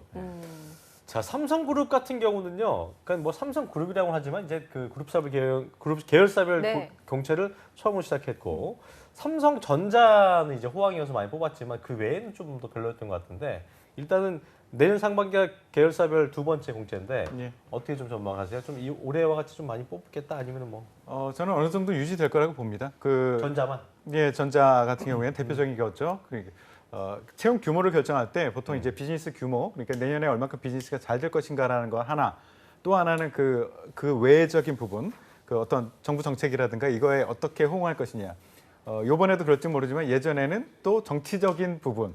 자, 삼성그룹 같은 경우는요. 그러니까 뭐 삼성그룹이라고 하지만 이제 그 그룹 계열사별 네. 경체를 처음으로 시작했고 삼성전자는 이제 호황이어서 많이 뽑았지만 그 외에는 좀 더 별로였던 것 같은데 일단은 내년 상반기가 계열사별 2번째 공채인데 예. 어떻게 좀 전망하세요? 좀 올해와 같이 좀 많이 뽑겠다 아니면은 뭐 저는 어느 정도 유지될 거라고 봅니다. 전자만? 예, 전자 같은 경우에는 대표적인 거죠. 그러니까 채용 규모를 결정할 때 보통 이제 비즈니스 규모, 그러니까 내년에 얼마큼 비즈니스가 잘 될 것인가라는 거 하나, 또 하나는 그 외적인 부분, 그 어떤 정부 정책이라든가 이거에 어떻게 호응할 것이냐. 요번에도 그럴지 모르지만 예전에는 또 정치적인 부분.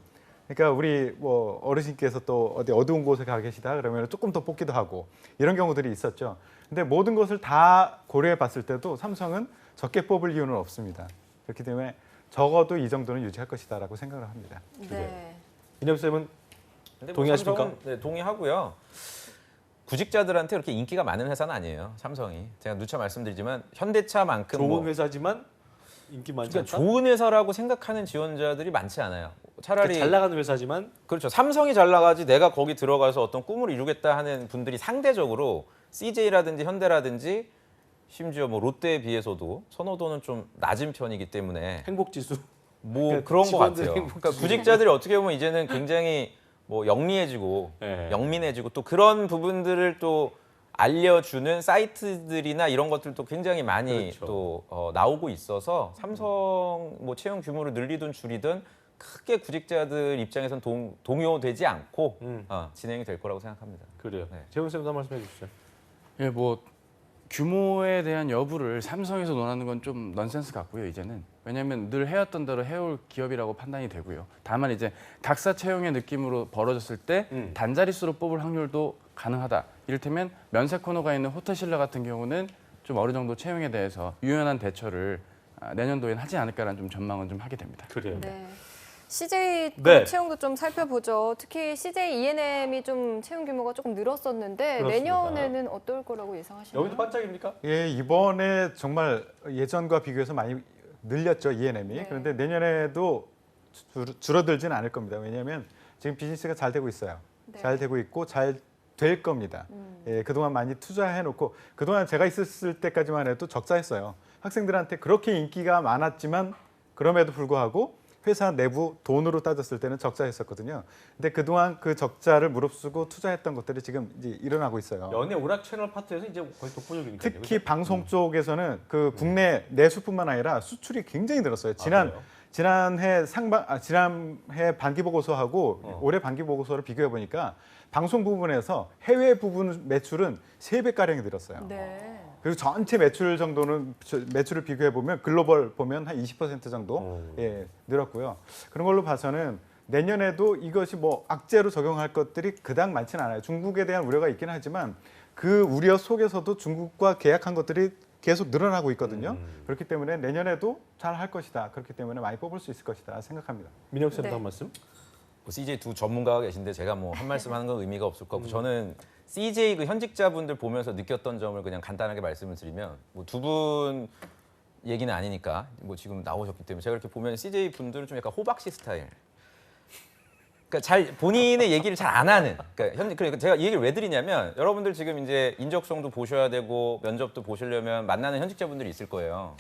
그러니까 우리 뭐 어르신께서 또 어디 어두운 곳에 가 계시다 그러면 조금 더 뽑기도 하고 이런 경우들이 있었죠. 근데 모든 것을 다 고려해 봤을 때도 삼성은 적게 뽑을 이유는 없습니다. 그렇기 때문에 적어도 이 정도는 유지할 것이다라고 생각을 합니다. 네. 민혁 쌤은 근데 뭐 동의하십니까? 삼성은, 네, 동의하고요. 구직자들한테 그렇게 인기가 많은 회사는 아니에요. 삼성이. 제가 누차 말씀드리지만 현대차만큼 좋은 뭐 회사지만 인기 많지 그러니까 않다. 좋은 회사라고 생각하는 지원자들이 많지 않아요. 차라리 그러니까 잘 나가는 회사지만 그렇죠. 삼성이 잘 나가지 내가 거기 들어가서 어떤 꿈을 이루겠다 하는 분들이 상대적으로 CJ라든지 현대라든지 심지어 뭐 롯데에 비해서도 선호도는 좀 낮은 편이기 때문에 행복지수. 뭐 그러니까 그런 것 직원들의 같아요. 행복지수. 그러니까 구직자들이 어떻게 보면 이제는 굉장히 뭐 영리해지고 네. 영민해지고 또 그런 부분들을 또 알려주는 사이트들이나 이런 것들도 굉장히 많이 그렇죠. 또 나오고 있어서 삼성 뭐 채용 규모를 늘리든 줄이든 크게 구직자들 입장에선 동요되지 않고 진행이 될 거라고 생각합니다. 그래요. 네. 재훈 쌤도 한 말씀 해주시죠. 예, 뭐 규모에 대한 여부를 삼성에서 논하는 건 좀 넌센스 같고요. 이제는 왜냐하면 늘 해왔던 대로 해올 기업이라고 판단이 되고요. 다만 이제 각사 채용의 느낌으로 벌어졌을 때 단자릿수로 뽑을 확률도 가능하다. 이를테면 면세 코너가 있는 호텔신라 같은 경우는 좀 어느 정도 채용에 대해서 유연한 대처를 내년도에는 하지 않을까라는 좀 전망은 좀 하게 됩니다. 그래요. 네. CJ 네. 채용도 좀 살펴보죠. 특히 CJ E&M이 좀 채용 규모가 조금 늘었었는데 그렇습니다. 내년에는 어떨 거라고 예상하시나요? 여기도 반짝입니까? 예, 이번에 정말 예전과 비교해서 많이 늘렸죠, E&M이. 네. 그런데 내년에도 줄어들지는 않을 겁니다. 왜냐하면 지금 비즈니스가 잘 되고 있어요. 네. 잘 되고 있고 잘 될 겁니다. 예, 그동안 많이 투자해놓고 그동안 제가 있었을 때까지만 해도 적자했어요. 학생들한테 그렇게 인기가 많았지만 그럼에도 불구하고 회사 내부 돈으로 따졌을 때는 적자했었거든요. 근데 그동안 그 적자를 무릅쓰고 투자했던 것들이 지금 이제 일어나고 있어요. 연예 오락 채널 파트에서 이제 거의 독보적이니까요. 특히 방송 쪽에서는 그 국내 내수뿐만 아니라 수출이 굉장히 늘었어요. 지난해 반기 보고서하고 올해 반기 보고서를 비교해 보니까 방송 부분에서 해외 부분 매출은 3배 가량이 늘었어요. 네. 그리고 전체 매출 정도는 매출을 비교해 보면 글로벌 보면 한 20% 정도 예, 늘었고요. 그런 걸로 봐서는 내년에도 이것이 뭐 악재로 적용할 것들이 그닥 많지는 않아요. 중국에 대한 우려가 있긴 하지만 그 우려 속에서도 중국과 계약한 것들이 계속 늘어나고 있거든요. 그렇기 때문에 내년에도 잘 할 것이다. 그렇기 때문에 많이 뽑을 수 있을 것이다 생각합니다. 민혁 쌤도 네. 한 말씀. CJ 두 전문가가 계신데 제가 뭐 한 말씀 하는 건 의미가 없을 것 같고 저는 CJ 그 현직자분들 보면서 느꼈던 점을 그냥 간단하게 말씀을 드리면 뭐 두 분 얘기는 아니니까 뭐 지금 나오셨기 때문에 제가 이렇게 보면 CJ 분들은 좀 약간 호박씨 스타일. 그러니까 잘 본인의 얘기를 잘 안 하는. 그러니까 제가 이 얘기를 왜 드리냐면 여러분들 지금 이제 인적성도 보셔야 되고 면접도 보시려면 만나는 현직자분들이 있을 거예요.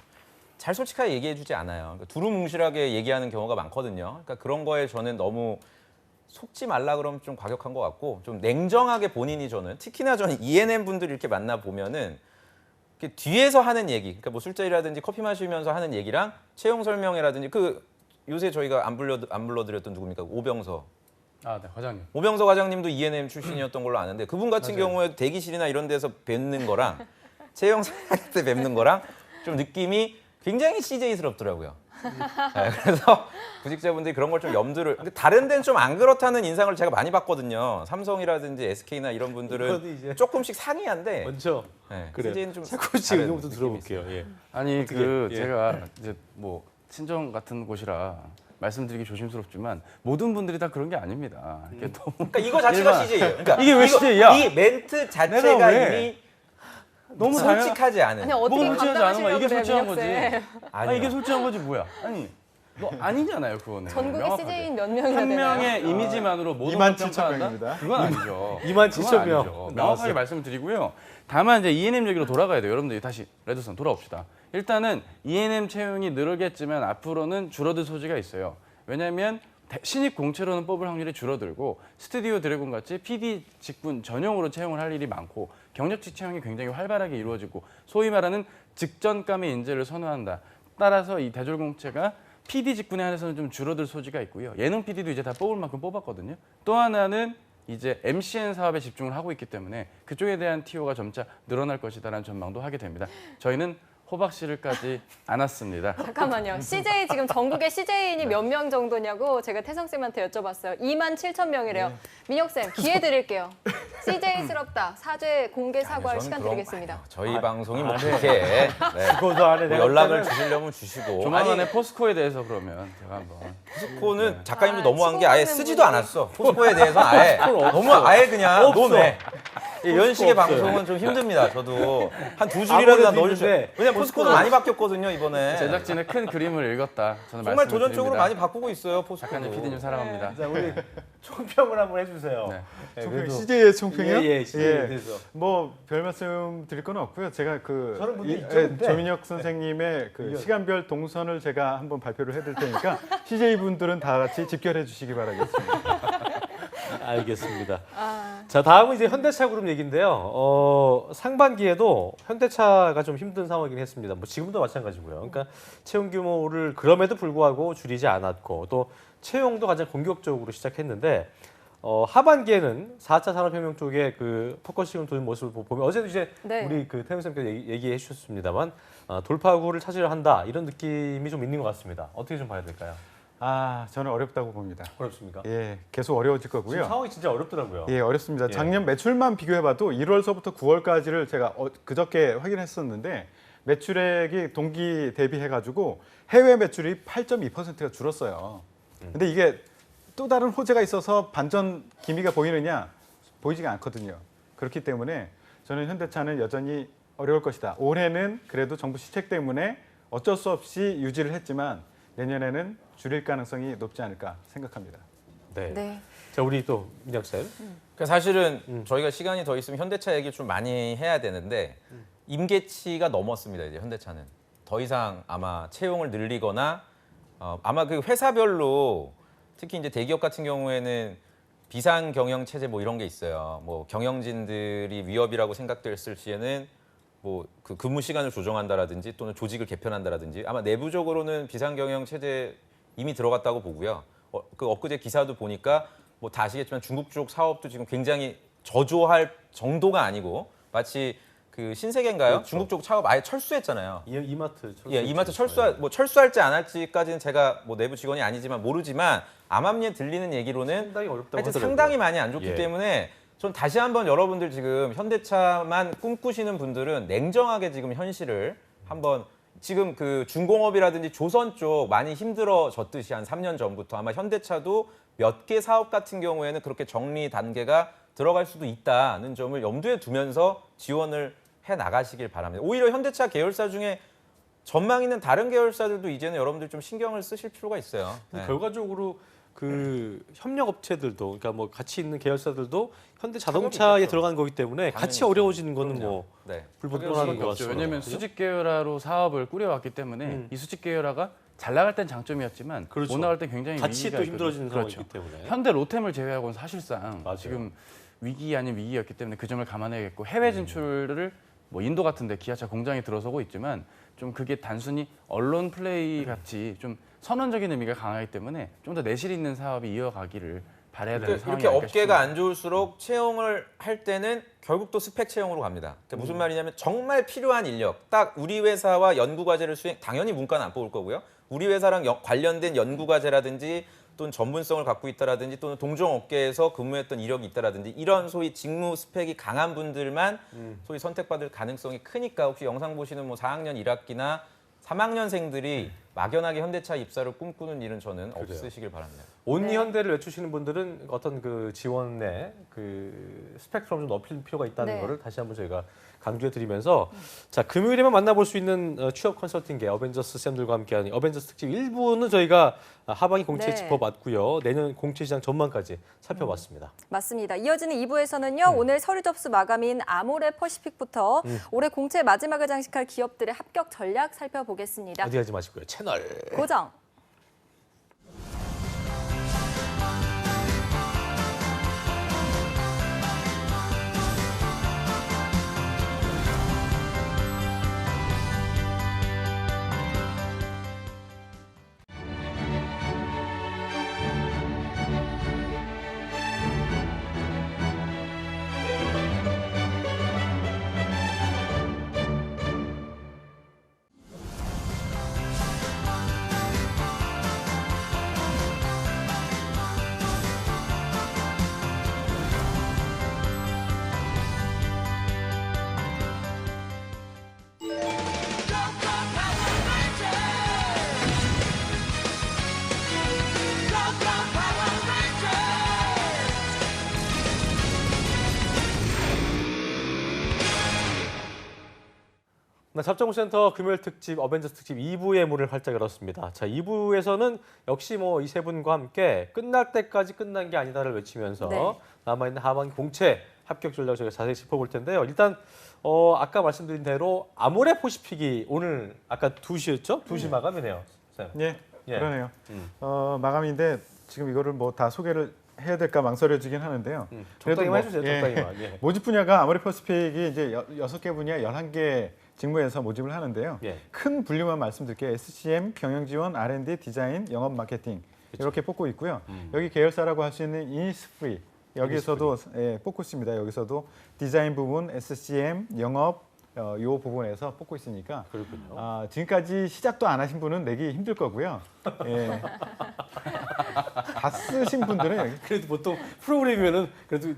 잘 솔직하게 얘기해주지 않아요. 그러니까 두루뭉실하게 얘기하는 경우가 많거든요. 그러니까 그런 거에 저는 너무 속지 말라 그러면 좀 과격한 것 같고 좀 냉정하게 본인이 저는 특히나 저는 E&M 분들 이렇게 만나 보면은 뒤에서 하는 얘기, 그러니까 뭐 술자리라든지 커피 마시면서 하는 얘기랑 채용 설명회라든지 그 요새 저희가 안 불러드렸던 누굽니까? 오병서. 아, 네, 과장님. 오병서 과장님도 ENM 출신이었던 걸로 아는데 그분 같은 경우에 대기실이나 이런 데서 뵙는 거랑 채용 설명회 때 뵙는 거랑 좀 느낌이 굉장히 CJ스럽더라고요. 네, 그래서 구직자분들이 그런 걸 좀 염두를. 근데 다른 데는 좀 안 그렇다는 인상을 제가 많이 받거든요. 삼성이라든지 SK나 이런 이거는 분들은 이제 조금씩 상이한데. 먼저 네, 그래요. CJ는 좀 차코 씨 다른 의견부터 느낌이 들어볼게요. 예. 아니 어떻게, 그 예. 제가 이제 뭐 친정 같은 곳이라 말씀드리기 조심스럽지만 모든 분들이 다 그런 게 아닙니다. 이게 너무 그러니까 이거 자체가 일반- CJ예요. 그러니까 이게 왜 CJ 야? 이 멘트 자체가 내가 왜? 이미 너무 솔직하지 않은. 아니 어떻게 뭐가 솔직하지 않은 거야? 감당하시려고 이게 그래요, 솔직한 민혁 쌤. 거지. 아니 이게 솔직한 거지 뭐야? 아니 너 아니잖아요 그거는. 전국의 명확하게. CJ인 몇 명이나 한 되나요? 명의 이미지만으로 모든 27,000 걸 평가한다? 명입니다. 그건 아니죠. 27,000 그건 아니죠. 명 명확하게 나왔어요. 말씀을 드리고요. 다만 이제 ENM 얘기로 돌아가야 돼요. 여러분들이 다시 레드선 돌아옵시다. 일단은 ENM 채용이 늘겠지만 앞으로는 줄어들 소지가 있어요. 왜냐하면 신입 공채로는 뽑을 확률이 줄어들고 스튜디오 드래곤 같이 PD 직군 전용으로 채용을 할 일이 많고 경력직 채용이 굉장히 활발하게 이루어지고 소위 말하는 직전감의 인재를 선호한다. 따라서 이 대졸 공채가 PD 직군에 한해서는 좀 줄어들 소지가 있고요. 예능 PD도 이제 다 뽑을 만큼 뽑았거든요. 또 하나는 이제 MCN 사업에 집중을 하고 있기 때문에 그쪽에 대한 TO가 점차 늘어날 것이다라는 전망도 하게 됩니다. 저희는 호박씨를 까지 않았습니다. 잠깐만요. CJ 지금 전국의 CJ인이 몇 명 정도냐고 제가 태성 쌤한테 여쭤봤어요. 27,000명이래요. 민혁 쌤 기회 드릴게요. CJ스럽다. 사죄 공개 사과할 저는 시간 그런 드리겠습니다. 저희 방송이 뭐 그렇게 네. 그거도 안에 뭐 내가 연락을 일단은 주시려면 주시고. 조만간에 아니, 포스코에 대해서 그러면 제가 한번 포스코는 작가님도 아, 너무한 게 아예 치고 쓰지도 가는 않았어. 포스코에 대해서 아예 너무 아예 그냥 없어. 노네. 연식의 없어요. 방송은 좀 힘듭니다. 저도 한 두 줄이라도 아무래도 넣어주세요. 있는데 왜냐면 포스코도 많이 바뀌었거든요 이번에. 제작진의 큰 그림을 읽었다. 저는 정말 말씀을 도전적으로 드립니다. 많이 바꾸고 있어요 포스코. 작가님, PD님 사랑합니다. 자 우리 총평을 한번 해주세요. 네. 네, 총평, 그래도- CJ의 총평이요? 예, CJ에 대해서. 뭐 별 말씀 드릴 건 없고요. 제가 그 저는 문제 이- 있죠, 근데. 조민혁 선생님의 그 이거- 시간별 동선을 제가 한번 발표를 해드릴 테니까 CJ 분들은 다 같이 집결해 주시기 바라겠습니다. 알겠습니다. 아, 자 다음은 이제 현대차 그룹 얘기인데요. 상반기에도 현대차가 좀 힘든 상황이긴 했습니다. 뭐 지금도 마찬가지고요. 그러니까 채용 규모를 그럼에도 불구하고 줄이지 않았고 또 채용도 가장 공격적으로 시작했는데 하반기에는 4차 산업혁명 쪽에 그 포커싱을 두는 모습을 보면 어제도 이제 네. 우리 그 태영 쌤께서 얘기해 주셨습니다만 돌파구를 찾으려 한다 이런 느낌이 좀 있는 것 같습니다. 어떻게 좀 봐야 될까요? 아, 저는 어렵다고 봅니다. 어렵습니까? 예, 계속 어려워질 지금 거고요. 상황이 진짜 어렵더라고요. 예, 어렵습니다. 예. 작년 매출만 비교해봐도 1월서부터 9월까지를 제가 그저께 확인했었는데 매출액이 동기 대비해가지고 해외 매출이 8.2%가 줄었어요. 근데 이게 또 다른 호재가 있어서 반전 기미가 보이느냐? 보이지가 않거든요. 그렇기 때문에 저는 현대차는 여전히 어려울 것이다. 올해는 그래도 정부 시책 때문에 어쩔 수 없이 유지를 했지만 내년에는 줄일 가능성이 높지 않을까 생각합니다. 네. 네. 자 우리 또 민혁 쌤. 그러니까 사실은 저희가 시간이 더 있으면 현대차 얘기를 좀 많이 해야 되는데 임계치가 넘었습니다. 이제 현대차는 더 이상 아마 채용을 늘리거나 아마 그 회사별로 특히 이제 대기업 같은 경우에는 비상 경영 체제 뭐 이런 게 있어요. 뭐 경영진들이 위협이라고 생각됐을 시에는 뭐 그 근무 시간을 조정한다라든지 또는 조직을 개편한다라든지 아마 내부적으로는 비상 경영 체제 이미 들어갔다고 보고요. 그 엊그제 기사도 보니까 뭐 다 아시겠지만 중국 쪽 사업도 지금 굉장히 저조할 정도가 아니고 마치 그 신세계인가요? 그렇죠. 중국 쪽 사업 아예 철수했잖아요. 이마트 예, 이마트 철수할지 안 할지까지는 제가 뭐 내부 직원이 아니지만 모르지만 암암리에 들리는 얘기로는 상당히 어렵다고 하여튼 하더라고요. 상당히 많이 안 좋기 예. 때문에 전 다시 한번 여러분들 지금 현대차만 꿈꾸시는 분들은 냉정하게 지금 현실을 한번 지금 그 중공업이라든지 조선 쪽 많이 힘들어졌듯이 한 3년 전부터 아마 현대차도 몇 개 사업 같은 경우에는 그렇게 정리 단계가 들어갈 수도 있다는 점을 염두에 두면서 지원을 해 나가시길 바랍니다. 오히려 현대차 계열사 중에 전망 있는 다른 계열사들도 이제는 여러분들 좀 신경을 쓰실 필요가 있어요. 네. 결과적으로 그 협력 업체들도 그러니까 뭐 같이 있는 계열사들도 현대 타격이 자동차에 있겠죠. 들어간 거기 때문에 같이 당연히 어려워지는 거는 그럼요. 뭐 네. 불분명한 것 없죠. 같습니다. 왜냐하면 수직 계열화로 사업을 꾸려왔기 때문에 이 수직 계열화가 잘 나갈 땐 장점이었지만 그렇죠. 못 나갈 땐 굉장히 같이 위기가 또 있거든요. 힘들어지는 그렇죠. 상황이기 때문에 현대 로템을 제외하고는 사실상 맞아요. 지금 위기 아닌 위기였기 때문에 그 점을 감안해야겠고 해외 진출을 뭐 인도 같은데 기아차 공장이 들어서고 있지만 좀 그게 단순히 언론 플레이 같이 좀 선언적인 의미가 강하기 때문에 좀 더 내실 있는 사업이 이어가기를 바라야 되는 상황이 이렇게 아닐까 업계가 싶습니다. 안 좋을수록 채용을 할 때는 결국 또 스펙 채용으로 갑니다. 그러니까 무슨 말이냐면 정말 필요한 인력, 딱 우리 회사와 연구 과제를 수행, 당연히 문과는 안 뽑을 거고요. 우리 회사랑 관련된 연구 과제라든지 또는 전문성을 갖고 있다라든지 또는 동종 업계에서 근무했던 이력이 있다라든지 이런 소위 직무 스펙이 강한 분들만 소위 선택받을 가능성이 크니까 혹시 영상 보시는 뭐 4학년 1학기나 3학년생들이 막연하게 현대차 입사를 꿈꾸는 일은 저는 없으시길 바랍니다. 온리 현대를 외치시는 분들은 어떤 그 지원의 그 스펙트럼을 좀 높일 필요가 있다는 네. 거를 다시 한번 저희가 강조해 드리면서 자 금요일에만 만나볼 수 있는 취업 컨설팅계 어벤져스 쌤들과 함께하는 어벤져스 특집 1부는 저희가 하반기 공채 네. 짚어봤고요. 내년 공채 시장 전망까지 살펴봤습니다. 맞습니다. 이어지는 2부에서는요. 오늘 서류 접수 마감인 아모레 퍼시픽부터 올해 공채 마지막을 장식할 기업들의 합격 전략 살펴보겠습니다. 어디 가지 마시고요. 채널 고정. 네, 잡정센터 금요일 특집 어벤져스 특집 2부의 문을 활짝 열었습니다. 자, 2부에서는 역시 뭐 이 세 분과 함께 끝날 때까지 끝난 게 아니다를 외치면서 네. 남아있는 하반기 공채 합격 전략을 저희가 자세히 짚어볼 텐데요. 일단 아까 말씀드린 대로 아모레 포시픽이 오늘 아까 2시였죠? 2시 마감이네요. 쌤. 예, 예. 그러네요. 마감인데 지금 이거를 뭐 다 소개를 해야 될까 망설여지긴 하는데요. 적당히만 뭐, 해주세요. 적당히만. 예. 모집 분야가 아모레 퍼시픽이 이제 6개 분야 11개 직무에서 모집을 하는데요. 예. 큰 분류만 말씀드릴게요. SCM, 경영지원, R&D, 디자인, 영업 마케팅 이렇게 뽑고 있고요. 여기 계열사라고 할 수 있는 이니스프리 여기서도 예, 뽑고 있습니다. 여기서도 디자인 부분, SCM, 영업 요 부분에서 뽑고 있으니까 그렇군요. 지금까지 시작도 안 하신 분은 내기 힘들 거고요. 예. 다 쓰신 분들은 여기 그래도 보통 프로그램이면은 그래도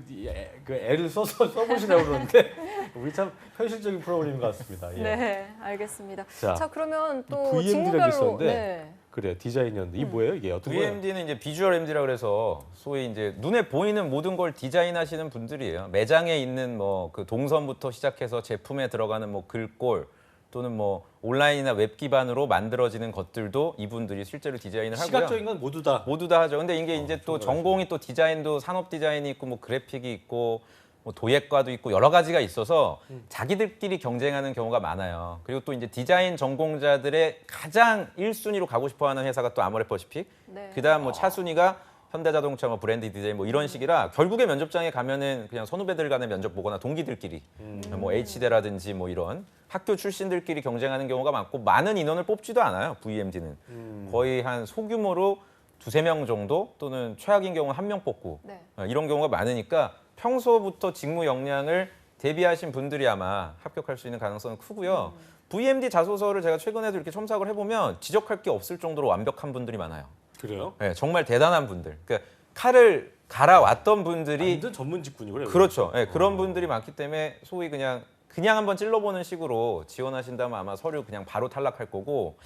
그 애를 써보시라고 그러는데 우리 참 현실적인 프로그램인 것 같습니다. 예. 네, 알겠습니다. 자, 자, 그러면 또 VMD 라고 직무별로 있었는데 네. 그래요. 디자인이었는데 이 뭐예요? 이게 어떤 거예요? VMD는 이제 비주얼 MD라 그래서 소위 이제 눈에 보이는 모든 걸 디자인하시는 분들이에요. 매장에 있는 뭐 그 동선부터 시작해서 제품에 들어가는 뭐 글꼴 또는 뭐 온라인이나 웹 기반으로 만들어지는 것들도 이분들이 실제로 디자인을 하고요. 시각적인 건 모두 다 모두 다 하죠. 근데 이게 이제 또 전공이 또 디자인도 산업 디자인이 있고 뭐 그래픽이 있고 뭐 도예과도 있고 여러 가지가 있어서 자기들끼리 경쟁하는 경우가 많아요. 그리고 또 이제 디자인 전공자들의 가장 1순위로 가고 싶어하는 회사가 또 아모레 퍼시픽. 네. 그다음 뭐 차순위가 현대자동차 뭐 브랜드 디자인 뭐 이런 식이라 결국에 면접장에 가면은 그냥 선후배들 간의 면접 보거나 동기들끼리 뭐 H대라든지 뭐 이런 학교 출신들끼리 경쟁하는 경우가 많고 많은 인원을 뽑지도 않아요. VMD는 거의 한 소규모로 2~3명 정도 또는 최악인 경우는 1명 뽑고 네. 이런 경우가 많으니까 평소부터 직무 역량을 대비하신 분들이 아마 합격할 수 있는 가능성은 크고요. VMD 자소서를 제가 최근에도 이렇게 첨삭을 해보면 지적할 게 없을 정도로 완벽한 분들이 많아요. 그래요? 네, 정말 대단한 분들. 그러니까 칼을 갈아왔던 분들이 완전 전문 직군이고요. 그렇죠. 네, 그런 분들이 많기 때문에 소위 그냥 한번 찔러보는 식으로 지원하신다면 아마 서류 그냥 바로 탈락할 거고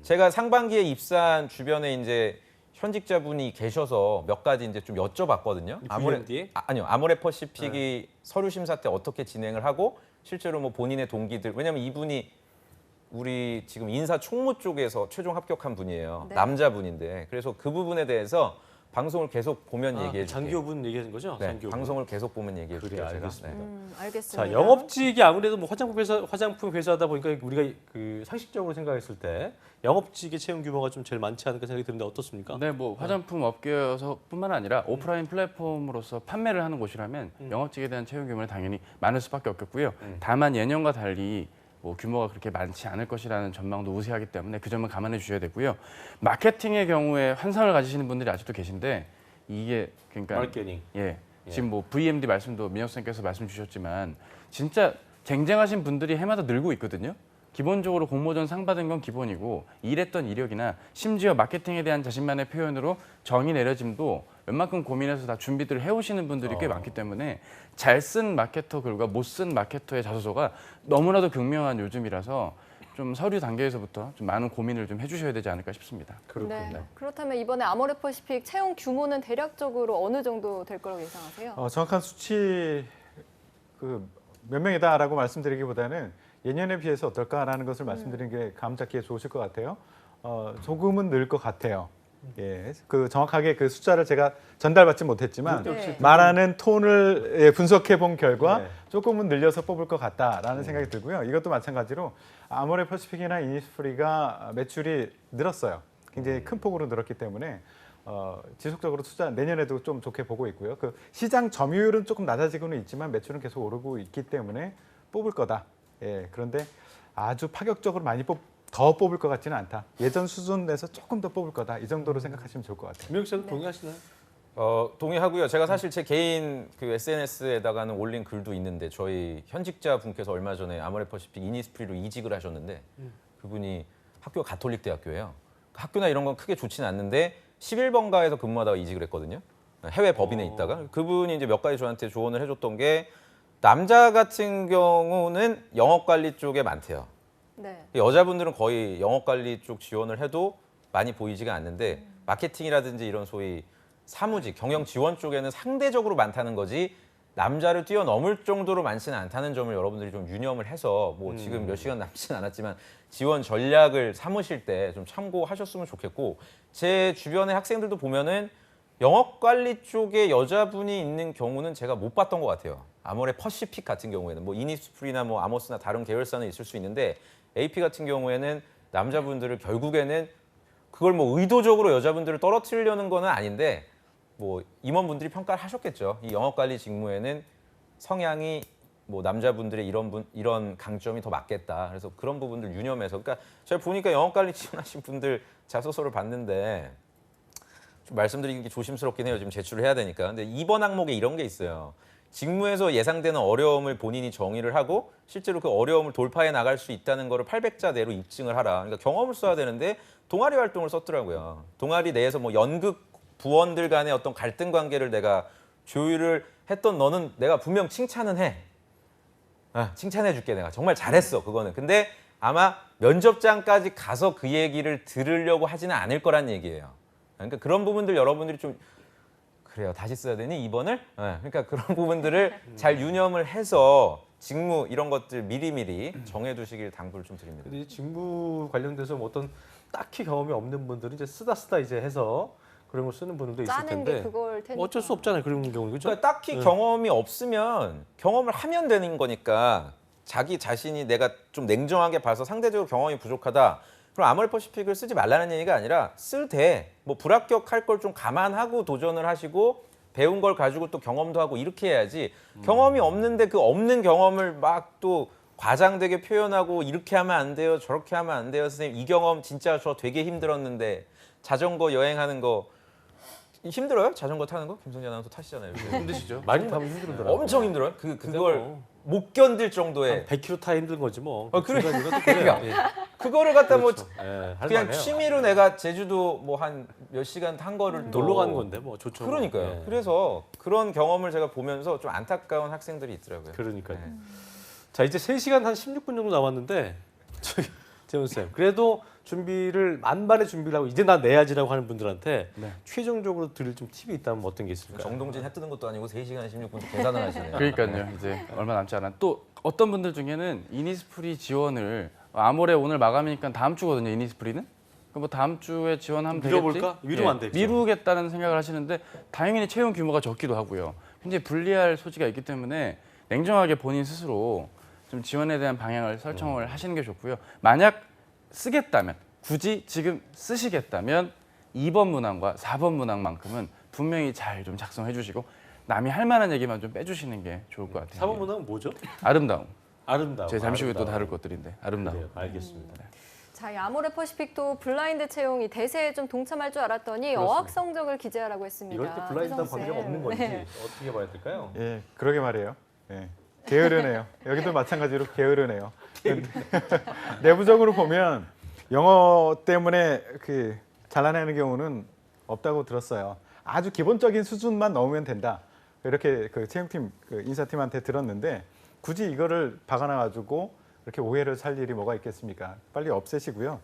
제가 상반기에 입사한 주변에 이제 현직자분이 계셔서 몇 가지 이제 좀 여쭤봤거든요. VMD? 아니요. 아모레 퍼시픽이 서류 심사 때 어떻게 진행을 하고 실제로 뭐 본인의 동기들 왜냐면 이분이 우리 지금 인사 총무 쪽에서 최종 합격한 분이에요. 네. 남자분인데 그래서 그 부분에 대해서 방송을 계속 보면 얘기해 줄게요. 장기호분 얘기하는 거죠? 네, 장기호분. 방송을 계속 보면 얘기해 그래, 줄게요. 제가. 알겠습니다. 네. 알겠습니다. 자, 영업직이 아무래도 뭐 화장품 회사다 보니까 우리가 그 상식적으로 생각했을 때 영업직의 채용 규모가 좀 제일 많지 않을까 생각이 드는데 어떻습니까? 네, 뭐 화장품 업계여서뿐만 아니라 오프라인 플랫폼으로서 판매를 하는 곳이라면 영업직에 대한 채용 규모는 당연히 많을 수밖에 없겠고요. 다만 예년과 달리 뭐 규모가 그렇게 많지 않을 것이라는 전망도 우세하기 때문에 그 점은 감안해 주셔야 되고요. 마케팅의 경우에 환상을 가지시는 분들이 아직도 계신데 이게 그러니까 마케팅. 예. 지금 뭐 VMD 말씀도 민혁 선생님께서 말씀 주셨지만 진짜 쟁쟁하신 분들이 해마다 늘고 있거든요. 기본적으로 공모전 상 받은 건 기본이고 일했던 이력이나 심지어 마케팅에 대한 자신만의 표현으로 정의 내려짐도 웬만큼 고민해서 다 준비들을 해오시는 분들이 꽤 많기 때문에 잘 쓴 마케터 글과 못 쓴 마케터의 자소서가 너무나도 극명한 요즘이라서 좀 서류 단계에서부터 좀 많은 고민을 좀 해주셔야 되지 않을까 싶습니다. 그렇군요. 네. 그렇다면 이번에 아모레퍼시픽 채용 규모는 대략적으로 어느 정도 될 거라고 예상하세요? 정확한 수치 그 몇 명이다라고 말씀드리기보다는 예년에 비해서 어떨까라는 것을 말씀드리는 게 감 잡기에 좋으실 것 같아요. 조금은 늘 것 같아요. 예, 그 정확하게 그 숫자를 제가 전달받지 못했지만 네. 말하는 톤을 예, 분석해 본 결과 네. 조금은 늘려서 뽑을 것 같다라는 생각이 들고요. 이것도 마찬가지로 아모레퍼시픽이나 이니스프리가 매출이 늘었어요. 굉장히 큰 폭으로 늘었기 때문에 지속적으로 투자 내년에도 좀 좋게 보고 있고요. 그 시장 점유율은 조금 낮아지고는 있지만 매출은 계속 오르고 있기 때문에 뽑을 거다. 예, 그런데 아주 파격적으로 많이 더 뽑을 것 같지는 않다. 예전 수준에서 조금 더 뽑을 거다. 이 정도로 생각하시면 좋을 것 같아요. 민혁 씨는 동의하시나요? 동의하고요. 제가 사실 제 개인 그 SNS에다가는 올린 글도 있는데 저희 현직자 분께서 얼마 전에 아모레퍼시픽 이니스프리로 이직을 하셨는데 그분이 학교가 가톨릭 대학교예요. 학교나 이런 건 크게 좋지는 않는데 11번가에서 근무하다가 이직을 했거든요. 해외 법인에 있다가 그분이 이제 몇 가지 저한테 조언을 해줬던 게 남자 같은 경우는 영업관리 쪽에 많대요. 네. 여자분들은 거의 영업관리 쪽 지원을 해도 많이 보이지가 않는데 마케팅이라든지 이런 소위 사무직, 경영 지원 쪽에는 상대적으로 많다는 거지 남자를 뛰어넘을 정도로 많지는 않다는 점을 여러분들이 좀 유념을 해서 뭐 지금 몇 시간 남지는 않았지만 지원 전략을 삼으실 때 좀 참고하셨으면 좋겠고 제 주변의 학생들도 보면은 영업관리 쪽에 여자분이 있는 경우는 제가 못 봤던 것 같아요. 아모레퍼시픽 같은 경우에는 뭐 이니스프리나 뭐 아모스나 다른 계열사는 있을 수 있는데 AP 같은 경우에는 남자분들을 결국에는 그걸 뭐 의도적으로 여자분들을 떨어뜨리려는 건 아닌데 뭐 임원분들이 평가를 하셨겠죠. 이 영업관리 직무에는 성향이 뭐 남자분들의 이런 강점이 더 맞겠다. 그래서 그런 부분들 유념해서 그러니까 제가 보니까 영업관리 지원하신 분들 자소서를 봤는데 좀 말씀드리기 조심스럽긴 해요. 지금 제출을 해야 되니까. 근데 2번 항목에 이런 게 있어요. 직무에서 예상되는 어려움을 본인이 정의를 하고 실제로 그 어려움을 돌파해 나갈 수 있다는 거를 800자 내로 입증을 하라. 그러니까 경험을 써야 되는데 동아리 활동을 썼더라고요. 동아리 내에서 뭐 연극 부원들 간의 어떤 갈등 관계를 내가 조율을 했던 너는 내가 분명 칭찬은 해. 칭찬해 줄게 내가. 정말 잘했어 그거는. 근데 아마 면접장까지 가서 그 얘기를 들으려고 하지는 않을 거란 얘기예요. 그러니까 그런 부분들 여러분들이 좀 그래요. 다시 써야 되니 2번을? 그러니까 그런 부분들을 잘 유념을 해서 직무 이런 것들 미리미리 정해두시길 당부를 좀 드립니다. 근데 이 직무 관련돼서 뭐 어떤 딱히 경험이 없는 분들은 이제 쓰다 이제 해서 그런 걸 쓰는 분들도 있을 짜는 텐데 게 그걸 테니까. 뭐 어쩔 수 없잖아요. 그런 경우 그죠? 그러니까 딱히 경험이 없으면 경험을 하면 되는 거니까 자기 자신이 내가 좀 냉정하게 봐서 상대적으로 경험이 부족하다. 그럼 아모레퍼시픽을 쓰지 말라는 얘기가 아니라 쓰되 뭐 불합격할 걸 좀 감안하고 도전을 하시고 배운 걸 가지고 또 경험도 하고 이렇게 해야지 경험이 없는데 그 없는 경험을 막 또 과장되게 표현하고 이렇게 하면 안 돼요 저렇게 하면 안 돼요 선생님 이 경험 진짜 저 되게 힘들었는데 자전거 여행하는 거 힘들어요? 자전거 타는 거? 김성재 아나운서 타시잖아요. 요즘. 힘드시죠? 많이 타면 힘들더라고요. 엄청 힘들어요. 그걸 뭐 못 견딜 정도의 한 100km 타 힘든 거지 뭐. 그래. 중간 이것도 그래요. 예. 그거를 갖다 그렇죠. 뭐 예, 그냥 할만해요. 취미로 내가 제주도 뭐 한 몇 시간 탄 거를 또 놀러 가는 건데 뭐 좋죠. 그러니까요. 예. 그래서 그런 경험을 제가 보면서 좀 안타까운 학생들이 있더라고요. 그러니까요. 네. 자 이제 3시간 한 16분 정도 남았는데 저기 재훈 쌤 그래도 준비를 만반의 준비를 하고 이제 나 내야지라고 하는 분들한테 네. 최종적으로 드릴 좀 팁이 있다면 어떤 게 있을까요? 정동진 해 뜨는 것도 아니고 3시간 16분 계산을 하시네요. 그러니까요. 이제 얼마 남지 않아. 또 어떤 분들 중에는 이니스프리 지원을 아모레 오늘 마감이니까 다음 주거든요. 이니스프리는 뭐 다음 주에 지원하면 되겠지. 미뤄볼까? 미루면 안 되죠. 미루겠다는 생각을 하시는데 다행히 채용 규모가 적기도 하고요. 굉장히 불리할 소지가 있기 때문에 냉정하게 본인 스스로 좀 지원에 대한 방향을 설정을 하시는 게 좋고요. 만약 쓰겠다면 굳이 지금 쓰시겠다면 2번 문항과 4번 문항만큼은 분명히 잘 좀 작성해 주시고 남이 할 만한 얘기만 좀 빼주시는 게 좋을 것 같아요. 4번 문항은 뭐죠? 아름다움. 아름다움. 제가 잠시 후에 또 아름다움. 다룰 것들인데 아름다움. 그래요. 알겠습니다. 자, 이 아모레 퍼시픽도 블라인드 채용이 대세에 좀 동참할 줄 알았더니 그렇습니다. 어학 성적을 기재하라고 했습니다. 이럴 때 블라인드랑 태성 관계가 쌤. 없는 건지 네. 어떻게 봐야 될까요? 예, 그러게 말이에요. 예. 게으르네요. 여기도 마찬가지로 게으르네요. 내부적으로 보면 영어 때문에 그 잘라내는 경우는 없다고 들었어요. 아주 기본적인 수준만 넣으면 된다. 이렇게 그 채용팀, 그 인사팀한테 들었는데 굳이 이거를 박아놔 가지고 이렇게 오해를 살 일이 뭐가 있겠습니까? 빨리 없애시고요.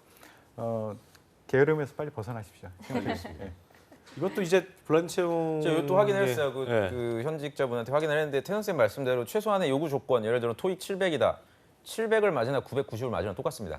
게으름에서 빨리 벗어나십시오. 예. 이것도 이제 블라인드 채용. 제가 이것도 확인을 했어요. 네. 그 현직자분한테 확인을 했는데 태성 쌤 말씀대로 최소한의 요구 조건, 예를 들어 토익 700이다. 700을 맞으나 990을 맞으나 똑같습니다.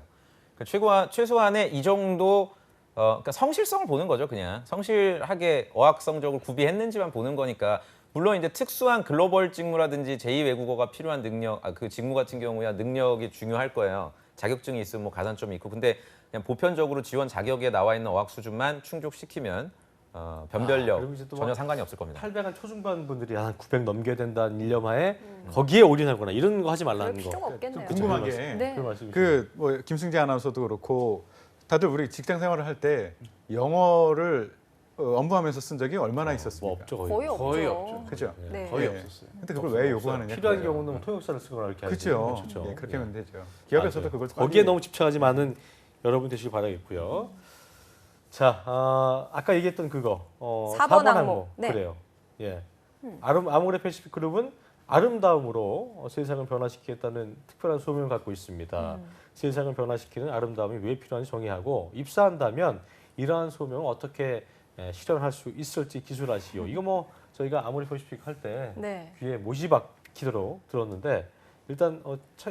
그러니까 최소한의 이 정도 그러니까 성실성을 보는 거죠, 그냥. 성실하게 어학 성적을 구비했는지만 보는 거니까. 물론 이제 특수한 글로벌 직무라든지 제2외국어가 필요한 능력, 그 직무 같은 경우야 능력이 중요할 거예요. 자격증이 있으면 뭐 가산점이 있고. 근데 그냥 보편적으로 지원 자격에 나와 있는 어학 수준만 충족시키면 변별력 그럼 이제 또 전혀 막 상관이 없을 겁니다. 800한 초중반 분들이 한 900 넘겨야 된다는 일념하에 거기에 올인하거나 이런 거 하지 그럴 말라는 필요가 거. 없겠네요. 궁금한 게 네. 그런 말씀이시죠? 그 뭐 김승재 아나운서도 그렇고 다들 우리 직장 생활을 할 때 영어를 업무하면서 쓴 적이 얼마나 뭐 있었습니까? 없죠 거의 없죠. 거의 없죠. 그죠? 네. 거의 예. 없었어요. 근데 그걸 왜 요구하느냐? 필요한 그거예요. 경우는 통역사를 쓰거나 이렇게 하죠. 그렇죠. 그렇죠. 예, 그렇게 예. 하면 되죠. 기업에서도 맞아요. 그걸 거기에 빨리- 너무 집착하지 않은 여러분 되시길 바라겠고요. 자, 아까 얘기했던 그거 4번 4번 항목. 항목 네. 그래요. 예, 아모레 패시픽 그룹은 아름다움으로 세상을 변화시키겠다는 특별한 소명을 갖고 있습니다. 세상을 변화시키는 아름다움이 왜 필요한지 정의하고 입사한다면 이러한 소명을 어떻게 실현할 수 있을지 기술하시오. 이거 뭐 저희가 아모레 패시픽 할 때 네. 귀에 못이 박히도록 들었는데 일단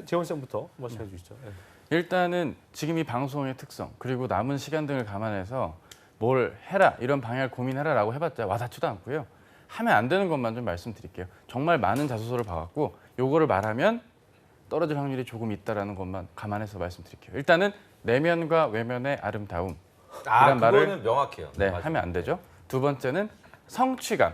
재원 쌤부터 말씀해 주시죠. 예. 일단은 지금 이 방송의 특성 그리고 남은 시간 등을 감안해서 뭘 해라 이런 방향을 고민해라라고 해봤자 와닿지도 않고요. 하면 안 되는 것만 좀 말씀드릴게요. 정말 많은 자소서를 봐갖고 요거를 말하면 떨어질 확률이 조금 있다라는 것만 감안해서 말씀드릴게요. 일단은 내면과 외면의 아름다움. 이런 그거는 명확해요. 네, 맞아요. 하면 안 되죠. 두 번째는 성취감.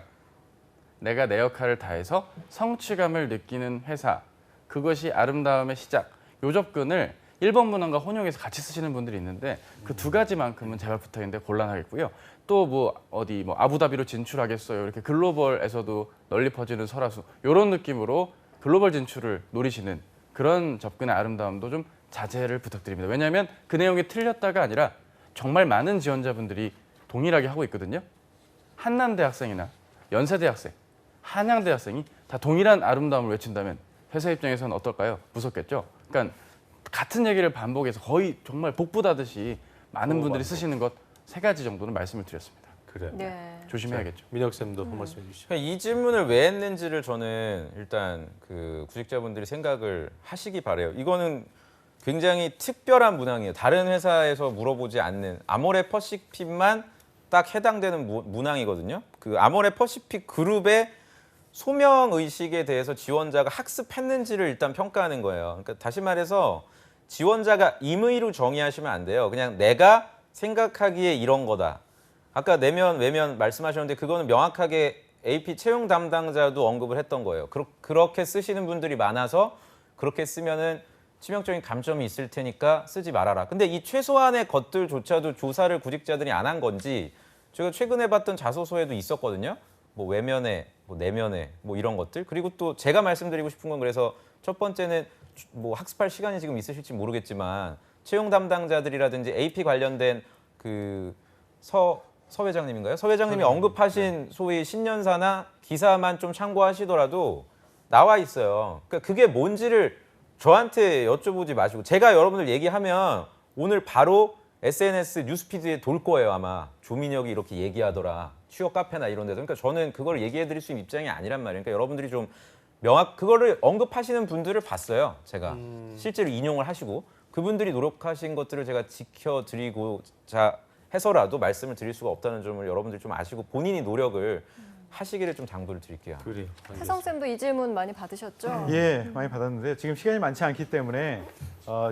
내가 내 역할을 다해서 성취감을 느끼는 회사. 그것이 아름다움의 시작. 요 접근을 1번 문항과 혼용해서 같이 쓰시는 분들이 있는데 그 두 가지만큼은 제발 부탁인데 곤란하겠고요. 또 뭐 어디 뭐 아부다비로 진출하겠어요. 이렇게 글로벌에서도 널리 퍼지는 설화수. 이런 느낌으로 글로벌 진출을 노리시는 그런 접근의 아름다움도 좀 자제를 부탁드립니다. 왜냐하면 그 내용이 틀렸다가 아니라 정말 많은 지원자분들이 동일하게 하고 있거든요. 한남대학생이나 연세대학생, 한양대학생이 다 동일한 아름다움을 외친다면 회사 입장에서는 어떨까요? 무섭겠죠. 그러니까 같은 얘기를 반복해서 거의 정말 복붙하듯이 많은 분들이 쓰시는 것 3가지 정도는 말씀을 드렸습니다. 그래. 네. 조심해야겠죠. 민혁 쌤도 한 말씀 해주시죠. 그러니까 이 질문을 왜 했는지를 저는 일단 그 구직자분들이 생각을 하시기 바래요. 이거는 굉장히 특별한 문항이에요. 다른 회사에서 물어보지 않는 아모레 퍼시픽만 딱 해당되는 문항이거든요. 그 아모레 퍼시픽 그룹의 소명 의식에 대해서 지원자가 학습했는지를 일단 평가하는 거예요. 그러니까 다시 말해서 지원자가 임의로 정의하시면 안 돼요. 그냥 내가 생각하기에 이런 거다. 아까 내면 외면 말씀하셨는데 그거는 명확하게 AP 채용 담당자도 언급을 했던 거예요. 그렇게 쓰시는 분들이 많아서 그렇게 쓰면은 치명적인 감점이 있을 테니까 쓰지 말아라. 근데 이 최소한의 것들조차도 조사를 구직자들이 안 한 건지 제가 최근에 봤던 자소서에도 있었거든요. 뭐 외면에, 뭐 내면에, 뭐 이런 것들. 그리고 또 제가 말씀드리고 싶은 건 그래서 첫 번째는 뭐 학습할 시간이 지금 있으실지 모르겠지만 채용 담당자들이라든지 AP 관련된 그 서 회장님인가요? 서 회장님이 언급하신 소위 신년사나 기사만 좀 참고하시더라도 나와 있어요. 그러니까 그게 뭔지를 저한테 여쭤보지 마시고 제가 여러분들 얘기하면 오늘 바로 SNS 뉴스피드에 돌 거예요 아마. 조민혁이 이렇게 얘기하더라. 취업 카페나 이런 데서. 그러니까 저는 그걸 얘기해 드릴 수 있는 입장이 아니란 말이에요. 그러니까 여러분들이 좀 그거를 언급하시는 분들을 봤어요. 제가 실제로 인용을 하시고 그분들이 노력하신 것들을 제가 지켜드리고자 해서라도 말씀을 드릴 수가 없다는 점을 여러분들이 좀 아시고 본인이 노력을 하시기를 좀 당부를 드릴게요. 그래요. 태성 쌤도 이 질문 많이 받으셨죠? 예, 많이 받았는데 지금 시간이 많지 않기 때문에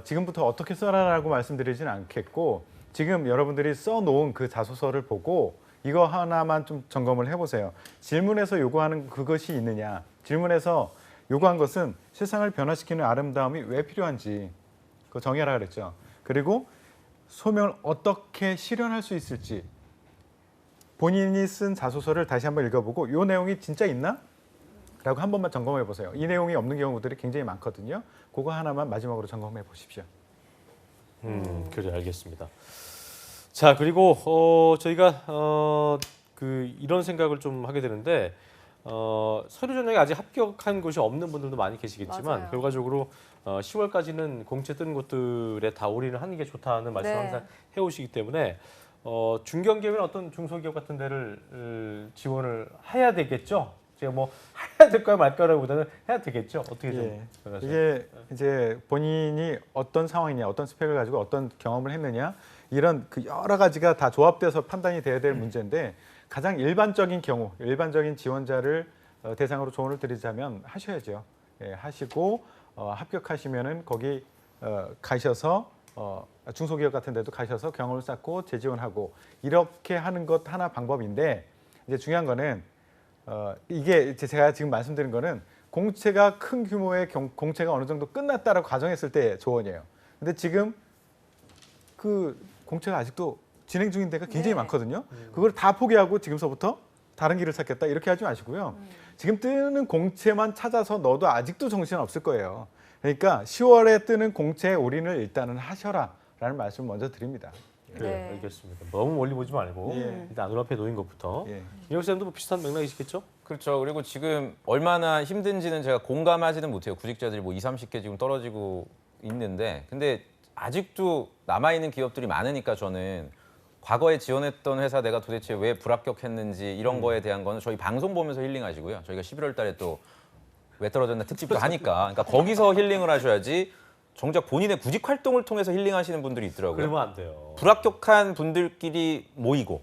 지금부터 어떻게 써라라고 말씀드리진 않겠고 지금 여러분들이 써놓은 그 자소서를 보고 이거 하나만 좀 점검을 해보세요. 질문에서 요구하는 그것이 있느냐. 질문에서 요구한 것은 세상을 변화시키는 아름다움이 왜 필요한지 그거 정해라 그랬죠. 그리고 소명을 어떻게 실현할 수 있을지 본인이 쓴 자소서를 다시 한번 읽어보고 이 내용이 진짜 있나? 라고 한 번만 점검해 보세요. 이 내용이 없는 경우들이 굉장히 많거든요. 그거 하나만 마지막으로 점검해 보십시오. 그래 알겠습니다. 자 그리고 저희가 이런 생각을 좀 하게 되는데 서류 전형에 아직 합격한 곳이 없는 분들도 많이 계시겠지만 맞아요. 결과적으로 10월까지는 공채 뜨는 곳들에 다 올인을 하는 게 좋다는 말씀 네. 항상 해오시기 때문에 중견기업이나 어떤 중소기업 같은 데를 지원을 해야 되겠죠. 제가 뭐 해야 될까요 말까라기보다는 해야 되겠죠. 어떻게 좀 예. 생각하세요? 이게 이제 본인이 어떤 상황이냐, 어떤 스펙을 가지고 어떤 경험을 했느냐 이런 그 여러 가지가 다 조합돼서 판단이 돼야 될 문제인데 가장 일반적인 경우, 일반적인 지원자를 대상으로 조언을 드리자면 하셔야죠. 예, 하시고 합격하시면은 거기 가셔서 중소기업 같은 데도 가셔서 경험을 쌓고 재지원하고 이렇게 하는 것 하나 방법인데 이제 중요한 거는 이게 이제 제가 지금 말씀드린 거는 공채가 큰 규모의 공채가 어느 정도 끝났다라고 가정했을 때 조언이에요. 근데 지금 그 공채가 아직도 진행 중인 데가 굉장히 네. 많거든요. 그걸 다 포기하고 지금서부터 다른 길을 찾겠다 이렇게 하지 마시고요. 지금 뜨는 공채만 찾아서 넣어도 아직도 정신 없을 거예요. 그러니까 10월에 뜨는 공채에 올인을 일단은 하셔라라는 말씀을 먼저 드립니다. 그래 네. 알겠습니다. 너무 멀리 보지 말고 예. 일단 눈앞에 놓인 것부터. 예. 민혁 쌤도 뭐 비슷한 맥락이시겠죠? 그렇죠. 그리고 지금 얼마나 힘든지는 제가 공감하지는 못해요. 구직자들이 뭐 20, 30개 지금 떨어지고 있는데 근데 아직도 남아있는 기업들이 많으니까 저는 과거에 지원했던 회사 내가 도대체 왜 불합격했는지 이런 거에 대한 거는 저희 방송 보면서 힐링하시고요. 저희가 11월 달에 또 왜 떨어졌나 특집도 하니까 그러니까 거기서 힐링을 하셔야지 정작 본인의 구직 활동을 통해서 힐링하시는 분들이 있더라고요. 그러면 안 돼요. 불합격한 분들끼리 모이고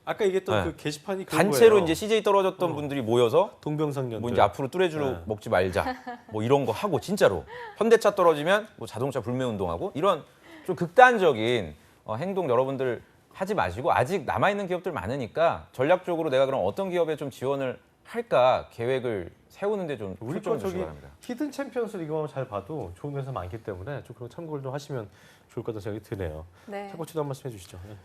아까 얘기했던 네. 그 게시판이 그런 단체로 거예요. 이제 CJ 떨어졌던 분들이 모여서 동병상련들. 뭐 이제 앞으로 뚜레쥬로 네. 먹지 말자 뭐 이런 거 하고 진짜로 현대차 떨어지면 뭐 자동차 불매 운동하고 이런 좀 극단적인 행동 여러분들 하지 마시고 아직 남아 있는 기업들 많으니까 전략적으로 내가 그럼 어떤 기업에 좀 지원을 할까 계획을 세우는데 좀 우리 초점을 거 주시기 저기 바랍니다. 히든 챔피언스 리그만 잘 봐도 좋은 회사 많기 때문에 좀 그런 참고를 좀 하시면 좋을 것 같다는 생각이 드네요. 네. 차고치도 한 말씀 해주시죠. 네.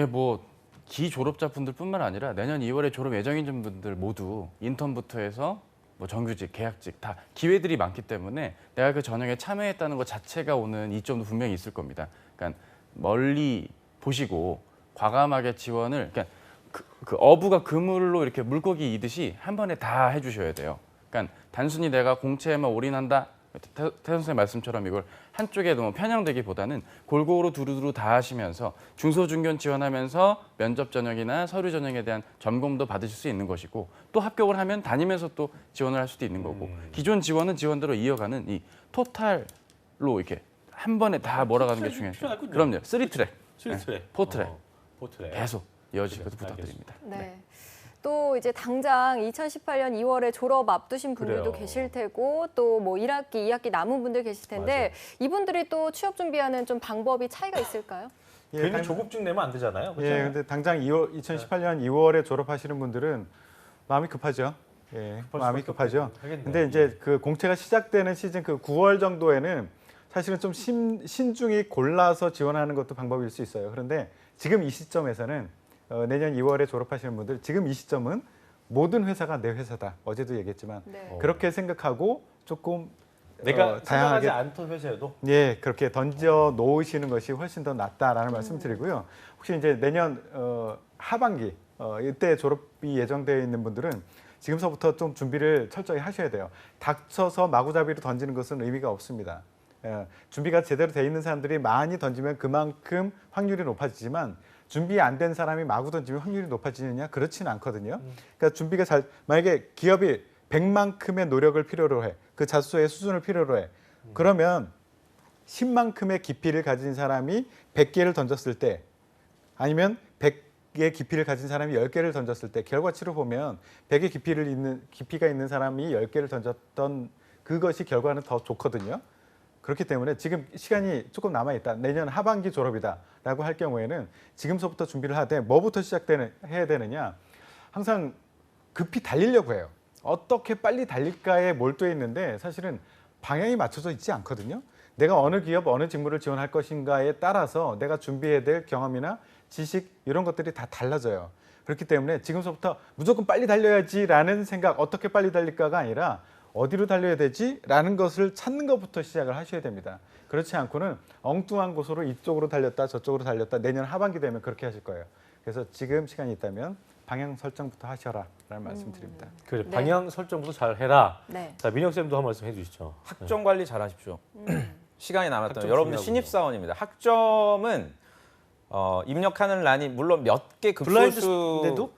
예, 뭐 기졸업자분들뿐만 아니라 내년 2월에 졸업 예정인 분들 모두 인턴부터 해서 뭐 정규직, 계약직 다 기회들이 많기 때문에 내가 그 전형에 참여했다는 것 자체가 오는 이점도 분명히 있을 겁니다. 그러니까 멀리 보시고 과감하게 지원을 그러니까 그 어부가 그물로 이렇게 물고기 이듯이 한 번에 다 해주셔야 돼요. 그러니까 단순히 내가 공채에만 올인한다. 태성 선생님 말씀처럼 이걸 한쪽에 너무 편향되기보다는 골고루 두루두루 다 하시면서 중소중견 지원하면서 면접 전형이나 서류 전형에 대한 점검도 받으실 수 있는 것이고 또 합격을 하면 다니면서 또 지원을 할 수도 있는 거고 기존 지원은 지원대로 이어가는 이 토탈로 이렇게 한 번에 다 몰아가는 게 중요해요. 필요하군요. 그럼요. 3트랙, 스리트랙, 포트랙. 포트랙. 계속 이어지기도 그래, 부탁드립니다. 네. 또 이제 당장 2018년 2월에 졸업 앞두신 분들도 그래요. 계실 테고 또 뭐 1학기, 2학기 남은 분들 계실 텐데 이분들이 또 취업 준비하는 좀 방법이 차이가 있을까요? 예, 괜히 조급증 내면 안 되잖아요. 그렇죠? 예, 근데 당장 2018년 2월에 졸업하시는 분들은 마음이 급하죠. 예, 급할 마음이 수밖에 급하죠. 하겠네요. 근데 이제 그 공채가 시작되는 시즌 그 9월 정도에는 사실은 좀 신중히 골라서 지원하는 것도 방법일 수 있어요. 그런데 지금 이 시점에서는 내년 2월에 졸업하시는 분들 지금 이 시점은 모든 회사가 내 회사다. 어제도 얘기했지만 네. 그렇게 생각하고 조금 내가 생각하지 다양하게 않던 회사에도 예, 그렇게 던져 놓으시는 것이 훨씬 더 낫다라는 말씀드리고요. 혹시 이제 내년 하반기 이때 졸업이 예정되어 있는 분들은 지금서부터 좀 준비를 철저히 하셔야 돼요. 닥쳐서 마구잡이로 던지는 것은 의미가 없습니다. 준비가 제대로 돼 있는 사람들이 많이 던지면 그만큼 확률이 높아지지만 준비 안 된 사람이 마구 던지면 확률이 높아지느냐? 그렇지는 않거든요. 그러니까 준비가 만약에 기업이 100만큼의 노력을 필요로 해. 그 자소서의 수준을 필요로 해. 그러면 10만큼의 깊이를 가진 사람이 100개를 던졌을 때 아니면 100개의 깊이를 가진 사람이 10개를 던졌을 때 결과치로 보면 100의 깊이가 있는 사람이 10개를 던졌던 그것이 결과는 더 좋거든요. 그렇기 때문에 지금 시간이 조금 남아있다. 내년 하반기 졸업이다라고 할 경우에는 지금서부터 준비를 하되 뭐부터 해야 되느냐. 항상 급히 달리려고 해요. 어떻게 빨리 달릴까에 몰두해 있는데 사실은 방향이 맞춰져 있지 않거든요. 내가 어느 기업, 어느 직무를 지원할 것인가에 따라서 내가 준비해야 될 경험이나 지식 이런 것들이 다 달라져요. 그렇기 때문에 지금서부터 무조건 빨리 달려야지라는 생각, 어떻게 빨리 달릴까가 아니라 어디로 달려야 되지라는 것을 찾는 것부터 시작을 하셔야 됩니다. 그렇지 않고는 엉뚱한 곳으로 이쪽으로 달렸다 저쪽으로 달렸다 내년 하반기 되면 그렇게 하실 거예요. 그래서 지금 시간이 있다면 방향 설정부터 하셔라라는 말씀드립니다. 그래, 네. 방향 설정부터 잘 해라. 네. 자, 민혁 쌤도 한 말씀 해주시죠. 학점 관리 잘 하십시오. 시간이 남았다면 학점 여러분들 중요하군요. 신입사원입니다. 학점은 입력하는 란이 물론 몇 개 급소수 블라인드인데도?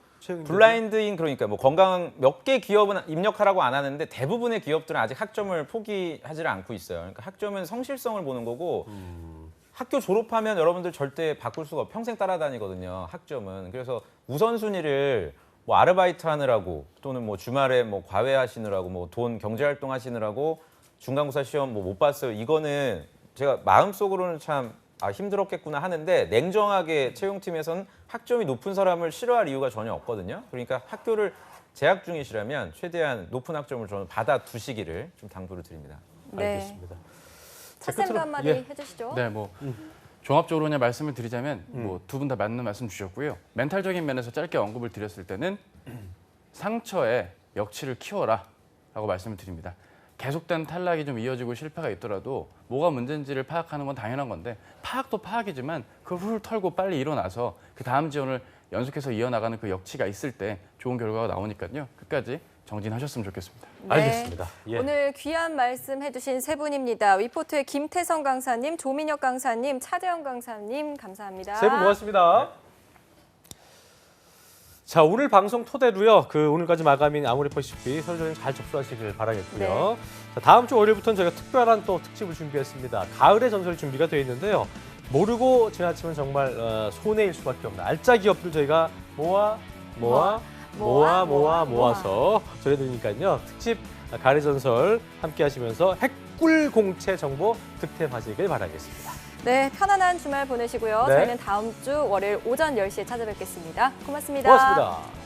블라인드인 그러니까 뭐 건강 몇 개 기업은 입력하라고 안 하는데 대부분의 기업들은 아직 학점을 포기하지 않고 있어요. 그러니까 학점은 성실성을 보는 거고 학교 졸업하면 여러분들 절대 바꿀 수가 없고 평생 따라다니거든요. 학점은. 그래서 우선순위를 뭐 아르바이트 하느라고 또는 뭐 주말에 뭐 과외 하시느라고 뭐 돈 경제 활동 하시느라고 중간고사 시험 뭐 못 봤어요. 이거는 제가 마음속으로는 참 힘들었겠구나 하는데 냉정하게 채용팀에서는 학점이 높은 사람을 싫어할 이유가 전혀 없거든요. 그러니까 학교를 재학 중이시라면 최대한 높은 학점을 저는 받아두시기를 좀 당부를 드립니다. 네. 알겠습니다. 차쌤도 끝으로, 한마디 예. 해주시죠. 네, 뭐 종합적으로 그냥 말씀을 드리자면 뭐 두 분 다 맞는 말씀 주셨고요. 멘탈적인 면에서 짧게 언급을 드렸을 때는 상처에 역치를 키워라라고 말씀을 드립니다. 계속된 탈락이 좀 이어지고 실패가 있더라도 뭐가 문제인지를 파악하는 건 당연한 건데 파악도 파악이지만 그걸 훌 털고 빨리 일어나서 그 다음 지원을 연속해서 이어나가는 그 역치가 있을 때 좋은 결과가 나오니까요. 끝까지 정진하셨으면 좋겠습니다. 네. 알겠습니다. 예. 오늘 귀한 말씀 해주신 세 분입니다. 위포트의 김태성 강사님, 조민혁 강사님, 차재영 강사님 감사합니다. 세 분 고맙습니다. 자, 오늘 방송 토대로요. 오늘까지 마감인 아모레퍼시피 서류전형 잘 접수하시길 바라겠고요. 네. 자, 다음 주 월요일부터는 저희가 특별한 또 특집을 준비했습니다. 가을의 전설이 준비가 되어 있는데요. 모르고 지나치면 정말 손해일 수밖에 없는 알짜 기업들 저희가 모아서 전해드리니까요. 특집 가을의 전설 함께 하시면서 핵꿀 공채 정보 득템하시길 바라겠습니다. 네, 편안한 주말 보내시고요. 네. 저희는 다음 주 월요일 오전 10시에 찾아뵙겠습니다. 고맙습니다. 고맙습니다.